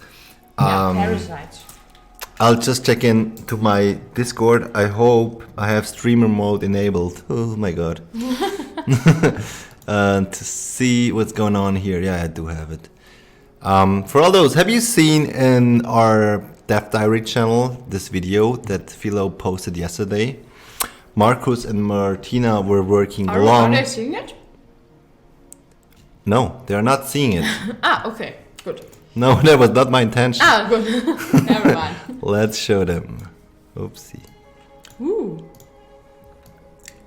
Parasites. I'll just check in to my Discord. I hope I have streamer mode enabled. Oh my god. To see what's going on here. Yeah, I do have it. For all those, have you seen in our Death Diary channel this video that Philo posted yesterday? Marcus and Martina were working Are long. they seeing it? No, they're not seeing it. Okay, good. No, that was not my intention. Good. Never mind. Let's show them. Oopsie. Ooh.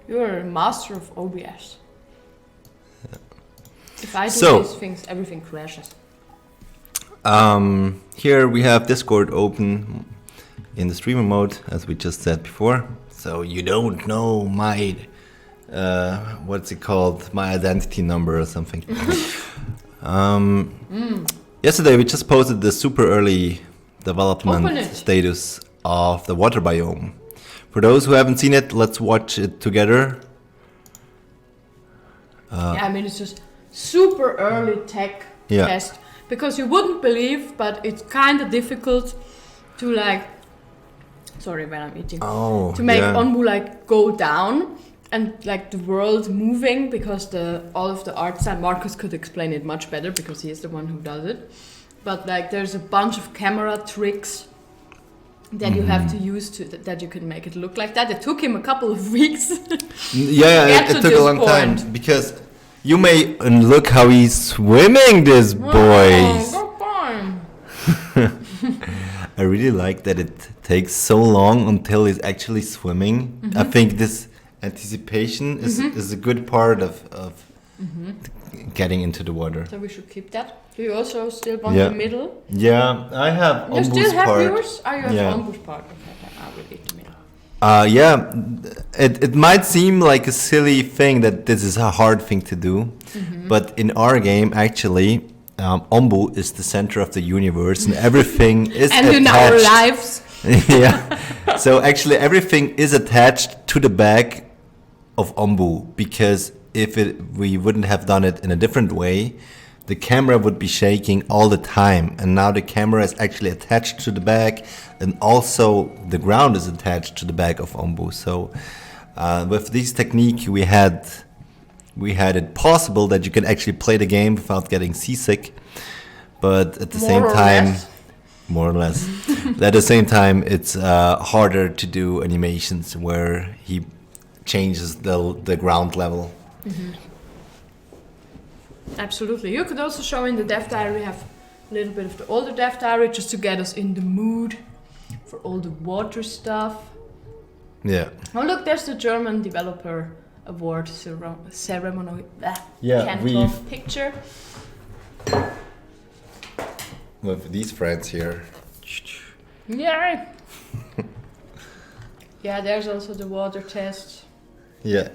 You're a master of OBS. If I do these things, everything crashes. Here we have Discord open in the streamer mode, as we just said before. So you don't know my, what's it called, my identity number or something. Yesterday we just posted the super early development status of the water biome. For those who haven't seen it, let's watch it together. Yeah, I mean, it's just super early tech test. Because you wouldn't believe, but it's kind of difficult to like, sorry when I'm eating, to make Onbu like go down and like the world moving, because all of the art side, Marcus could explain it much better because he is the one who does it. But like there's a bunch of camera tricks that you have to use that you can make it look like that. It took him a couple of weeks. It took a long time because you may look how he's swimming, this boy. I really like that it takes so long until he's actually swimming. I think this anticipation is a good part of getting into the water. So we should keep that. Do you also still want the middle? Yeah, I have You Ombu's still have part. yours? Oh, you have Ombu's part. Okay, I will eat the middle. It might seem like a silly thing that this is a hard thing to do, but in our game, actually, Ombu is the center of the universe, and everything is and attached. in our lives. Yeah. So actually, everything is attached to the back of Ombu, because if we wouldn't have done it in a different way, the camera would be shaking all the time, and now the camera is actually attached to the back, and also the ground is attached to the back of Ombu. So with this technique, we had it possible that you can actually play the game without getting seasick, but at the same time, more or less, at the same time, it's harder to do animations where he changes the ground level. Absolutely. You could also show in the Death Diary, we have a little bit of the older Death Diary just to get us in the mood for all the water stuff. Yeah. Oh look, there's the German Developer Award ceremony. Picture. With these friends here. Yeah. Yeah, there's also the water test. Yeah.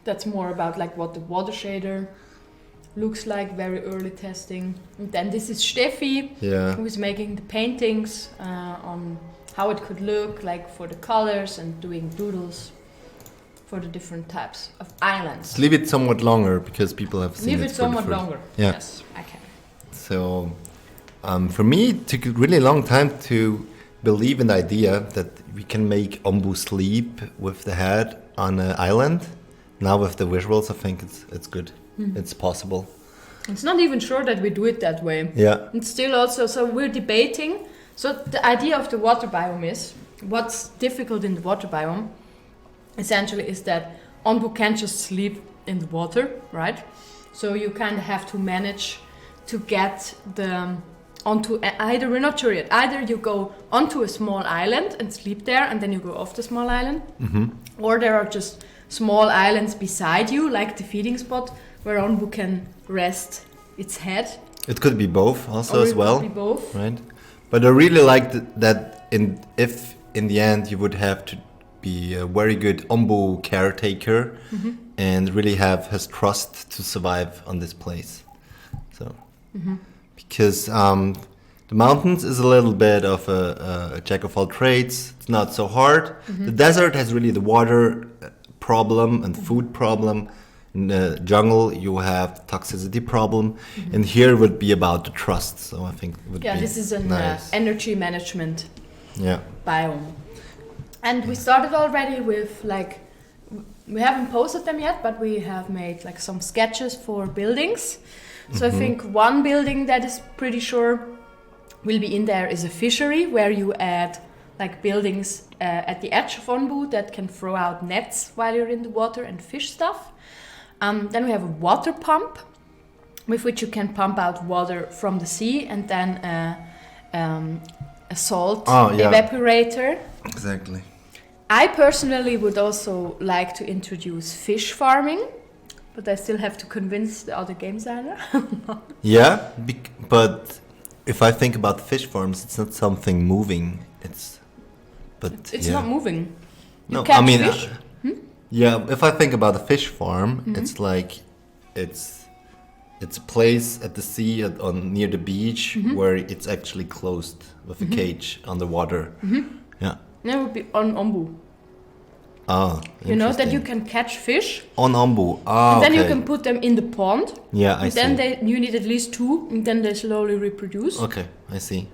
that's more about like what the water shader looks like, very early testing. And then this is Steffi, who is making the paintings on how it could look like for the colors and doing doodles for the different types of islands. Leave it somewhat longer because people have seen it. Leave it somewhat longer. Yeah. Yes, I can. So for me, it took a really long time to believe in the idea that we can make Ombu sleep with the head on an island. Now with the visuals, I think it's good. It's possible. It's not even sure that we do it that way. Yeah. It's still also, so we're debating. So the idea of the water biome is, what's difficult in the water biome, essentially, is that Ombu can't just sleep in the water, right? So you kind of have to manage to get onto either, we're not sure yet, either you go onto a small island and sleep there and then you go off the small island, or there are just small islands beside you, like the feeding spot, where Ombu can rest its head. It could be both also as well. It could be both. Right. But I really liked that if in the end you would have to be a very good Ombu caretaker and really have his trust to survive on this place. So because the mountains is a little bit of a jack of all trades. It's not so hard. The desert has really the water problem and food problem. In the jungle, you have toxicity problem, and here would be about the trust. So I think it would be this is an nice. energy management Yeah. biome. And we started already with like, we haven't posted them yet, but we have made like some sketches for buildings. So I think one building that is pretty sure will be in there is a fishery where you add like buildings at the edge of Ombu that can throw out nets while you're in the water and fish stuff. Then we have a water pump with which you can pump out water from the sea, and then a salt evaporator. Exactly. I personally would also like to introduce fish farming, but I still have to convince the other game designer. Yeah, but if I think about fish farms, it's not something moving. It's not moving. No, catch I mean, fish? yeah. If I think about a fish farm, it's like it's a place at the sea near the beach where it's actually closed with a cage underwater. Yeah. That would be on Ombu. Ah, you know that you can catch fish on Ombu. And then okay. you can put them in the pond. Yeah, I see. Then you need at least 2, and then they slowly reproduce. Okay, I see.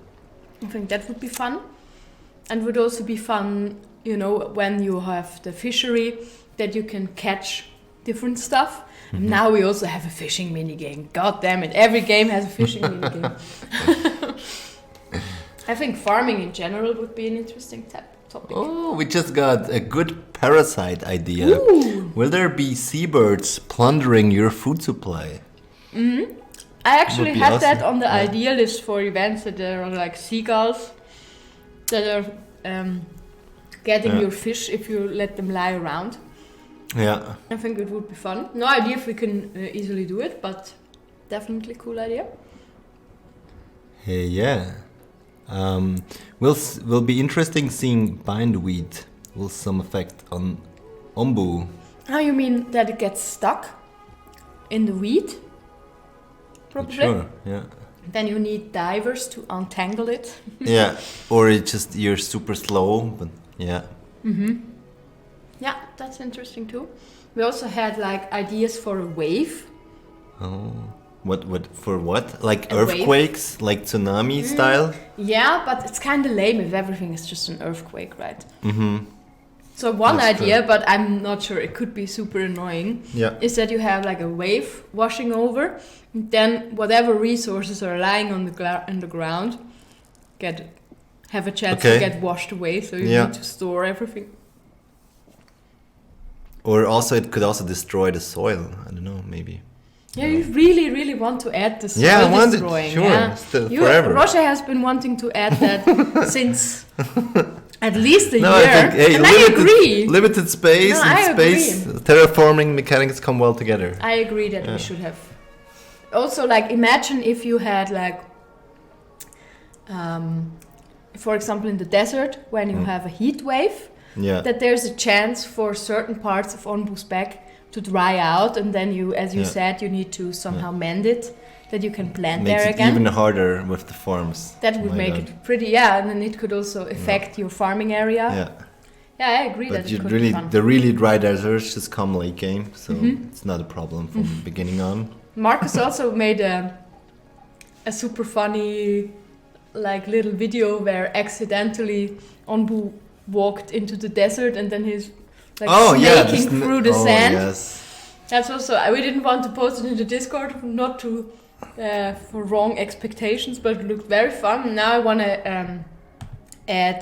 I think that would be fun. And would also be fun, you know, when you have the fishery, that you can catch different stuff. And now we also have a fishing minigame. God damn it, every game has a fishing minigame. I think farming in general would be an interesting topic. Oh, we just got a good parasite idea. Ooh. Will there be seabirds plundering your food supply? I actually had awesome. that on the idea list for events, that there are like seagulls that are getting your fish if you let them lie around. Yeah. I think it would be fun. No idea if we can easily do it, but definitely cool idea. Hey, yeah. Will be interesting seeing bindweed will some effect on Ombu. How you mean that it gets stuck in the weed? Probably. Sure, yeah. Then you need divers to untangle it. Yeah, or it's just you're super slow, but yeah. Yeah, that's interesting too. We also had like ideas for a wave. Oh, what for what? Like A earthquakes, like tsunami style? Yeah, but it's kind of lame if everything is just an earthquake, right? Mm-hmm. So one That's idea, true. but I'm not sure, it could be super annoying, Yeah. is that you have like a wave washing over, and then whatever resources are lying on the ground have a chance to get washed away, so you need to store everything. Or also it could also destroy the soil. I don't know, maybe. Yeah, you really, really want to add the soil Yeah, I want it, destroying. sure, Yeah. still forever. Russia has been wanting to add that since at least a No, year. I think And I agree. limited space No, and I space agree. terraforming mechanics come well together. I agree that we should have. Also, like, imagine if you had like, for example, in the desert when you have a heat wave, Yeah. that there's a chance for certain parts of Ombu's back to dry out, and then you, as you Yeah. said, you need to somehow mend it, that you can plant Makes there it again. even harder with the forms. That would My make God. it pretty, yeah, and then it could also affect your farming area. Yeah, Yeah, I agree that but it you could really, be fun. the really dry deserts just come late game, so Mm-hmm. it's not a problem from the beginning on. Marcus also made a super funny like little video where accidentally Onbu walked into the desert and then he's like snaking through the sand. Yes. That's also, we didn't want to post it in the Discord, not to for wrong expectations, but it looked very fun. Now I want to add,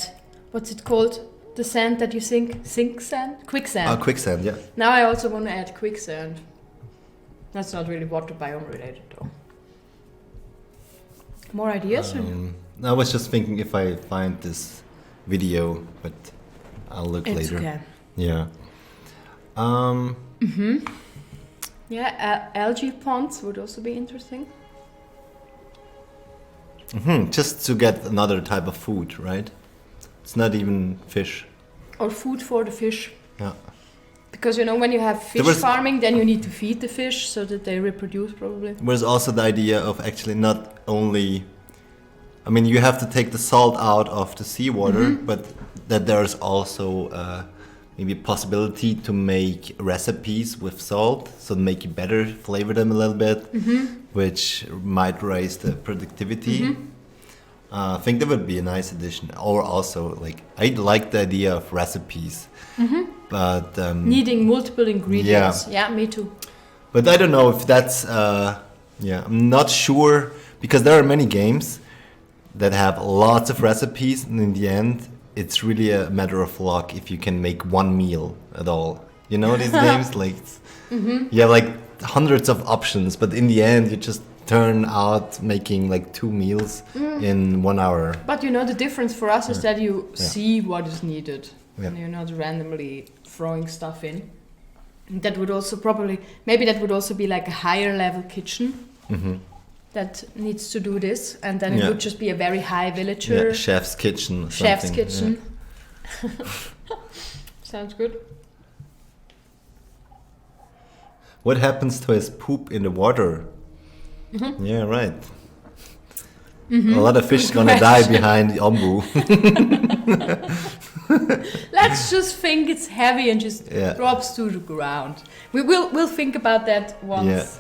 what's it called? The sand that you sink sand? Quicksand. Quicksand, yeah. Now I also want to add quicksand. That's not really water biome related though. More ideas? I was just thinking if I find this video, but I'll look It's later. okay. Yeah. Yeah, algae ponds would also be interesting. Just to get another type of food, right? It's not even fish. Or food for the fish. Yeah. Because you know, when you have fish There was- farming, then you need to feed the fish so that they reproduce probably. There's also the idea of actually not only, I mean, you have to take the salt out of the seawater, but that there's also maybe a possibility to make recipes with salt, so make it better, flavor them a little bit, which might raise the productivity. I think that would be a nice addition. Or also, like, I like the idea of recipes, but Needing multiple ingredients. Yeah, me too. but I don't know if that's, I'm not sure, because there are many games that have lots of recipes, and in the end, it's really a matter of luck if you can make one meal at all. You know these games? Like, you have like hundreds of options, but in the end, you just turn out making like 2 meals in 1 hour. But you know, the difference for us is that you see what is needed. Yeah. And you're not randomly throwing stuff in. That would also probably, maybe that would also be like a higher level kitchen that needs to do this. And then it Yeah. would just be a very high villager. Yeah, chef's kitchen. Or Chef's something. kitchen. Sounds good. What happens to his poop in the water? Yeah, right. A lot of fish gonna die behind Ombu. Let's just think it's heavy and just Yeah. drops to the ground. We'll think about that once.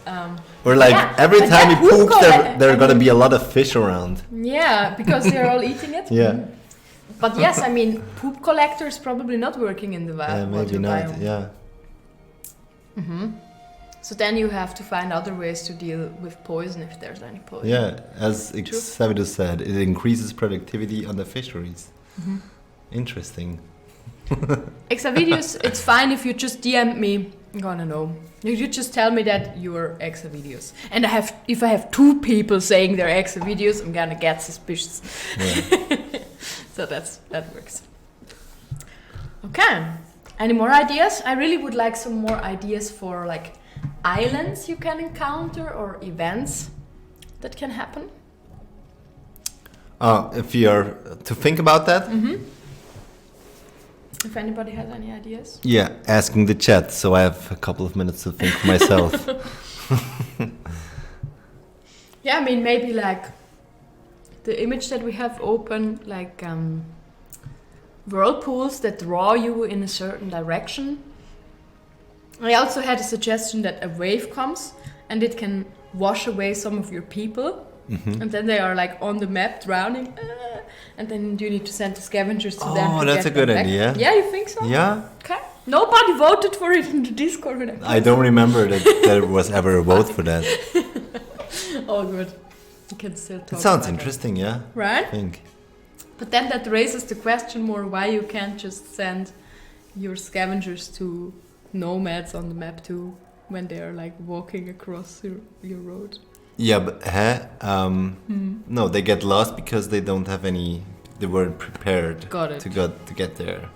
Or like Yeah, every but time yeah, he poops, poop there are gonna be a lot of fish around. Yeah, because they're all eating it. Yeah, But yes, I mean, poop collector is probably not working in the maybe water not. biome. Yeah, So then you have to find other ways to deal with poison if there's any poison. yeah. As Xavier said, it increases productivity on the fisheries. Interesting. Exavideos, it's fine if you just DM me. I'm gonna know. You just tell me that you're Exavideos. And if I have 2 people saying they're Exavideos, I'm gonna get suspicious. Yeah. So that works. Okay. Any more ideas? I really would like some more ideas for like islands you can encounter or events that can happen. If you're to think about that, If anybody has any ideas. yeah, asking the chat, so I have a couple of minutes to think for myself. Yeah, I mean, maybe like the image that we have open, like whirlpools that draw you in a certain direction. I also had a suggestion that a wave comes and it can wash away some of your people. And then they are like on the map drowning. And then you need to send the scavengers to them. Oh, to that's get a good them back. idea. Yeah, you think so? Yeah, Okay. Nobody voted for it in the Discord. When I don't remember that there was ever a vote for that. Oh, good. You can still talk. It sounds about interesting, yeah. it. Right? I think. But then that raises the question more why you can't just send your scavengers to nomads on the map too when they are like walking across your road. Yeah, but no, they get lost because they don't have any. They weren't prepared Got it. to get there.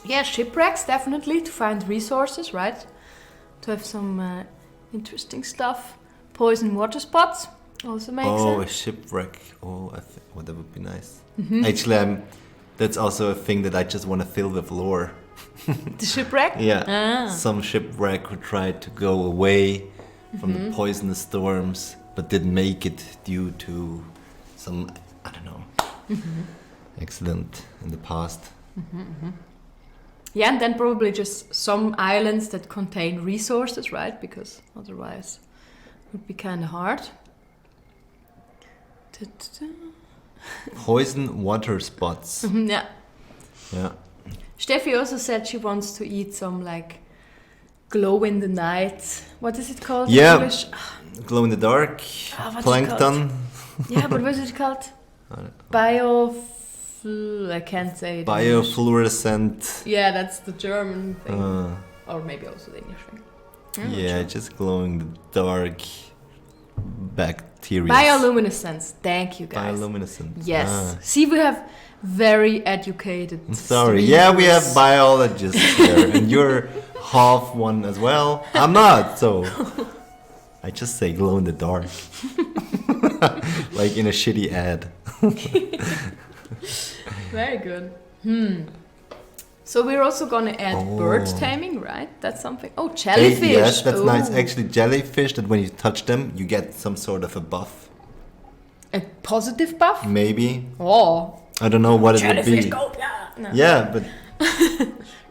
Yeah, shipwrecks definitely to find resources, right? To have some interesting stuff. Poison water spots also makes Oh, a sense. shipwreck. Oh, that would be nice. Actually, that's also a thing that I just want to fill with lore. The shipwreck? Yeah. Ah. Some shipwreck who tried to go away from the poisonous storms, but didn't make it due to some, I don't know, accident in the past. Yeah, and then probably just some islands that contain resources, right? Because otherwise it would be kind of hard. Poison water spots. Yeah. Yeah. Steffi also said she wants to eat some like glow in the night. What is it called in Yeah. English? Glow in the dark, what's it plankton. Yeah, but what is it called? I don't know. I can't say it. in English. Biofluorescent. Yeah, that's the German thing. Uh, Or maybe also the English thing. yeah, just glowing the dark bacteria. Bioluminescence. Thank you, guys. Bioluminescent. Yes. Ah. See, we have very educated. I'm sorry. Yeah, we have streamers. biologists here, and you're half one as well. I'm not, so I just say glow in the dark, like in a shitty ad. Very good. So we're also gonna add bird taming, right? That's something. Oh, jellyfish. Yes, that's nice. Oh. Actually, jellyfish. That when you touch them, you get some sort of a buff. A positive buff. Maybe. Oh. I don't know what it would Jellyfish be. go, yeah. No. Yeah, but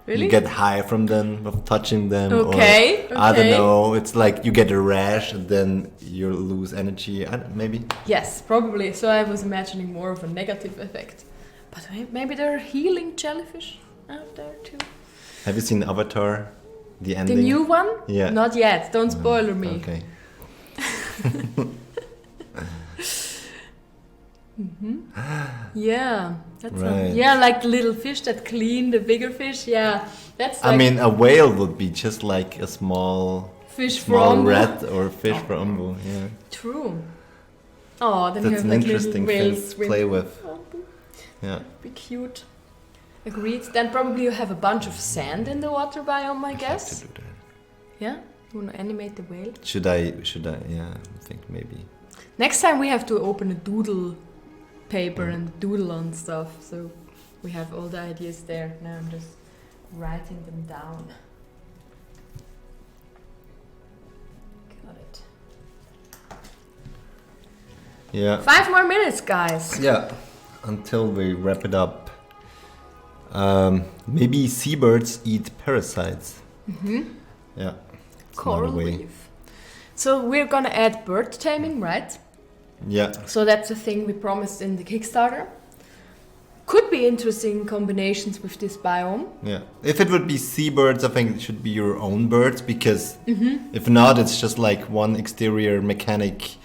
Really? you get high from them, of touching them. Okay, Or, I don't okay. know. It's like you get a rash and then you lose energy. Maybe. Yes, probably. So I was imagining more of a negative effect. But maybe there are healing jellyfish out there too. Have you seen Avatar? The The ending? new one? Yeah. Not yet. Don't spoil me. Okay. Yeah. That's Right. yeah, like the little fish that clean the bigger fish. Yeah. That's like I mean, a whale would be just like a small fish small from rat or fish for umbu. Yeah. True. Oh, then That's you have an like interesting little thing whales to swim. play with. Yeah. Be cute. Agreed. Then probably you have a bunch of sand in the water biome, I To guess. do that. Yeah. You want to animate the whale? Should I? Yeah, I think maybe. Next time we have to open a doodle paper and doodle on stuff. So we have all the ideas there. Now I'm just writing them down. Got it. Yeah. 5 more minutes, guys. Yeah. Until we wrap it up. Maybe seabirds eat parasites. Yeah. It's Coral another way. reef. So we're gonna add bird taming, right? Yeah. So that's a thing we promised in the Kickstarter. Could be interesting combinations with this biome. Yeah. If it would be seabirds, I think it should be your own birds because if not, it's just like one exterior mechanic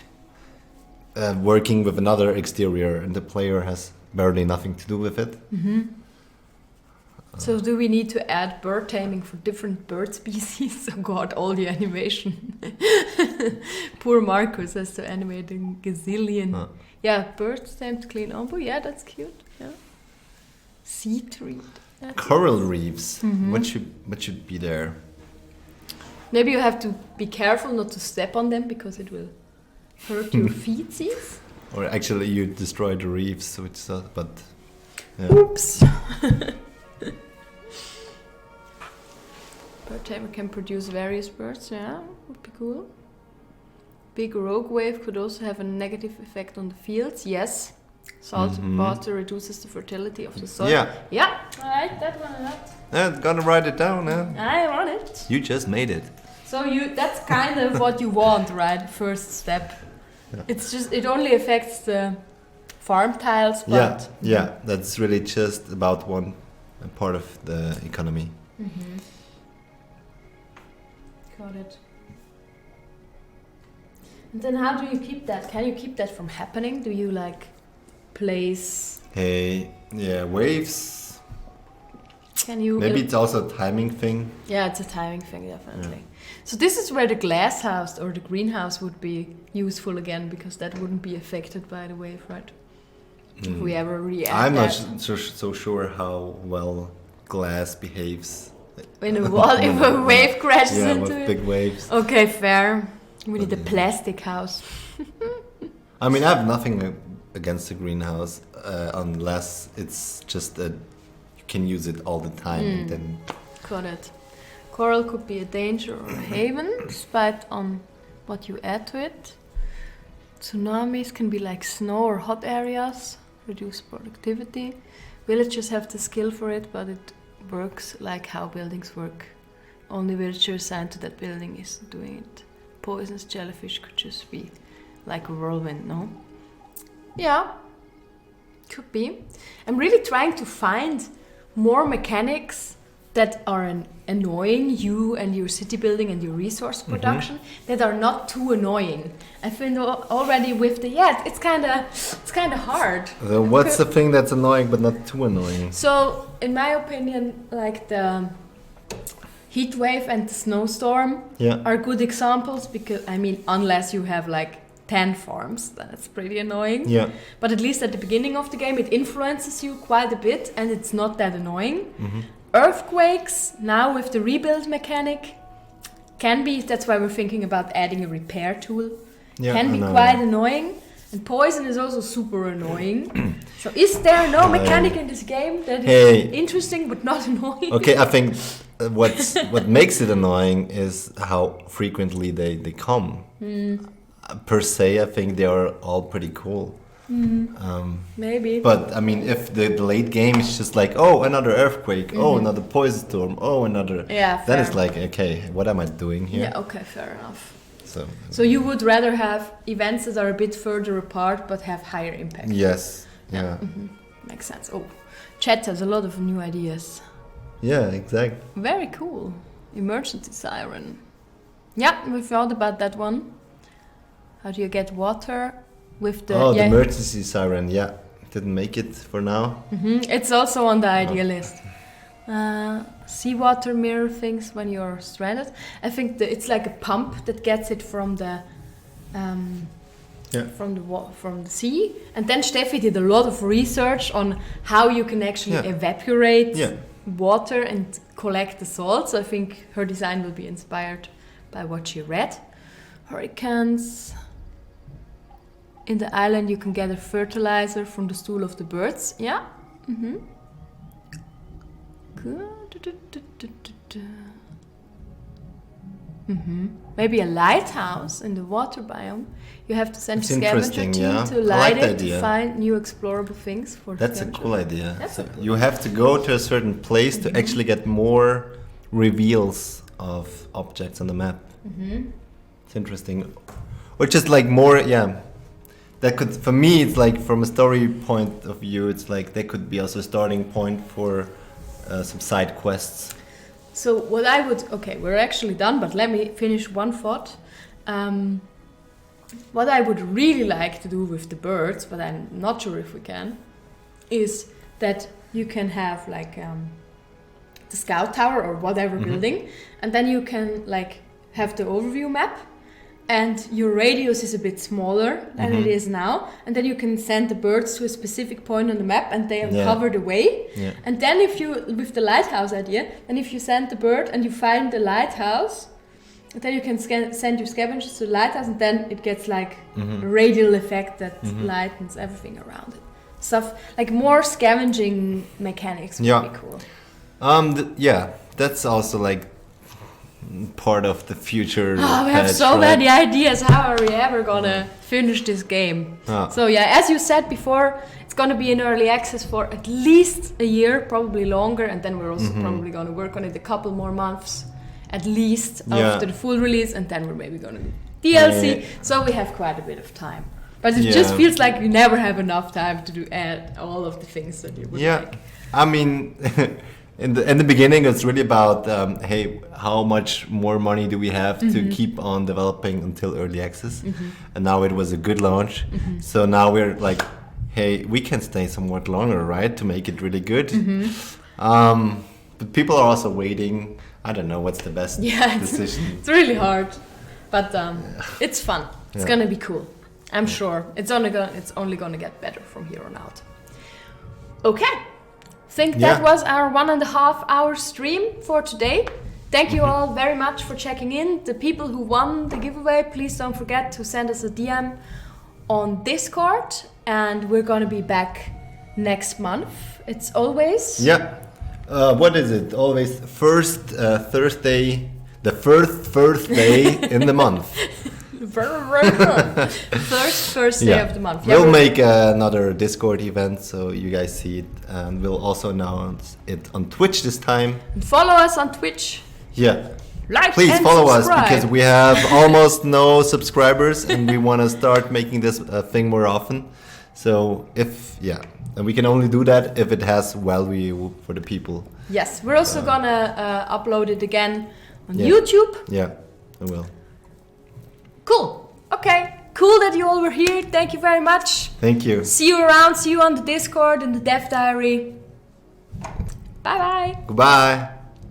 working with another exterior, and the player has barely nothing to do with it. So do we need to add bird taming for different bird species? Oh god, all the animation. Poor Marcus has to animate a gazillion. Yeah, birds tamed clean ombu. Yeah, that's cute. Yeah. Sea tree. That's Coral reefs. What should be there? Maybe you have to be careful not to step on them because it will hurt your feetsies. Or actually, you destroy the reefs, which but yeah. Oops. Bird tamer can produce various birds, yeah, would be cool. Big rogue wave could also have a negative effect on the fields, yes. Salt water reduces the fertility of the soil. Yeah. Yeah, alright, that one and that. Gotta write it down, yeah. I want it. You just made it. So that's kind of what you want, right? First step. Yeah. It's just, it only affects the farm tiles, but... Yeah, that's really just about one part of the economy. Got it. And then how do you keep that? Can you keep that from happening? Do you like place... Hey, yeah, waves. Can you... Maybe it's also a timing thing. Yeah, it's a timing thing, definitely. So this is where the glass house or the greenhouse would be useful again, because that wouldn't be affected by the wave, right? If we ever react I'm not that. so sure how well glass behaves. In a wall, if a wave crashes Yeah, into with it. big waves. Okay, fair. We need a plastic house. I mean, I have nothing against the greenhouse unless it's just a can use it all the time. And then Got it. Coral could be a danger or a haven, despite on what you add to it. Tsunamis can be like snow or hot areas, reduce productivity. Villagers have the skill for it, but it works like how buildings work. Only villager assigned to that building is doing it. Poisonous jellyfish could just be like a whirlwind, no? Yeah, could be. I'm really trying to find more mechanics that are annoying you and your city building and your resource production that are not too annoying. I feel already with the it's kind of hard. So what's the thing that's annoying but not too annoying? So in my opinion, like the heat wave and the snowstorm are good examples, because I mean, unless you have like 10 farms, then it's pretty annoying. Yeah. But at least at the beginning of the game, it influences you quite a bit, and it's not that annoying. Earthquakes, now with the rebuild mechanic, can be, that's why we're thinking about adding a repair tool, can be quite annoying. And poison is also super annoying. So is there no mechanic in this game that is interesting but not annoying? Okay, I think what makes it annoying is how frequently they come. Per se, I think they are all pretty cool. Maybe. But I mean, if the late game is just like, oh, another earthquake, oh, another poison storm, oh, another... then it's like, okay, what am I doing here? Yeah, okay, fair enough. So you would rather have events that are a bit further apart but have higher impact? Yes, yeah. Makes sense. Oh, chat has a lot of new ideas. Yeah, exactly. Very cool. Emergency siren. Yeah, we thought about that one. How do you get water with the... the emergency siren, didn't make it for now. It's also on the idea list. Seawater mirror things when you're stranded. I think it's like a pump that gets it from the from the sea. And then Steffi did a lot of research on how you can actually evaporate water and collect the salt. So I think her design will be inspired by what she read. Hurricanes. In the island you can gather fertilizer from the stool of the birds. Yeah. Good. Maybe a lighthouse in the water biome. You have to send a scavenger team to light it to find new explorable things for the That's a cool idea. You have to go to a certain place to actually get more reveals of objects on the map. It's interesting. Or just like more, that could, for me, it's like from a story point of view, it's like that could be also a starting point for some side quests. So what I would, we're actually done, but let me finish one thought. What I would really like to do with the birds, but I'm not sure if we can, is that you can have like the scout tower or whatever building, and then you can like have the overview map, and your radius is a bit smaller than it is now, and then you can send the birds to a specific point on the map and they uncover the way. And then if you, with the lighthouse idea, and if you send the bird and you find the lighthouse, then you can send your scavengers to the lighthouse, and then it gets like a radial effect that lightens everything around it. Stuff like more scavenging mechanics would be cool. That's also like part of the future. We have so many ideas. How are we ever gonna finish this game? So as you said before, it's gonna be in early access for at least a year, probably longer, and then we're also probably gonna work on it a couple more months at least after the full release, and then we're maybe gonna do DLC. So we have quite a bit of time. But it just feels like we never have enough time to add all of the things that you would like. I mean, in the beginning, it's really about how much more money do we have to keep on developing until early access? And now it was a good launch, so now we're like, hey, we can stay somewhat longer, right, to make it really good. But people are also waiting. I don't know what's the best decision. It's really hard, but it's fun. It's gonna be cool. I'm sure it's only gonna get better from here on out. Okay. Think that was our 1.5 hour stream for today. Thank you all very much for checking in. The people who won the giveaway, please don't forget to send us a DM on Discord, and we're gonna be back next month. It's always What is it? Always first Thursday, the first day in the month. First day of the month. Yeah, We'll make another Discord event so you guys see it, and we'll also announce it on Twitch this time. Follow us on Twitch. Yeah. Like Please and follow subscribe. us because we have almost no subscribers and we want to start making this thing more often. So and we can only do that if it has value for the people. Yes, we're also gonna upload it again on YouTube. Yeah, I will. Cool. Okay. Cool that you all were here. Thank you very much. Thank you. See you around. See you on the Discord in the Dev Diary. Bye bye. Goodbye.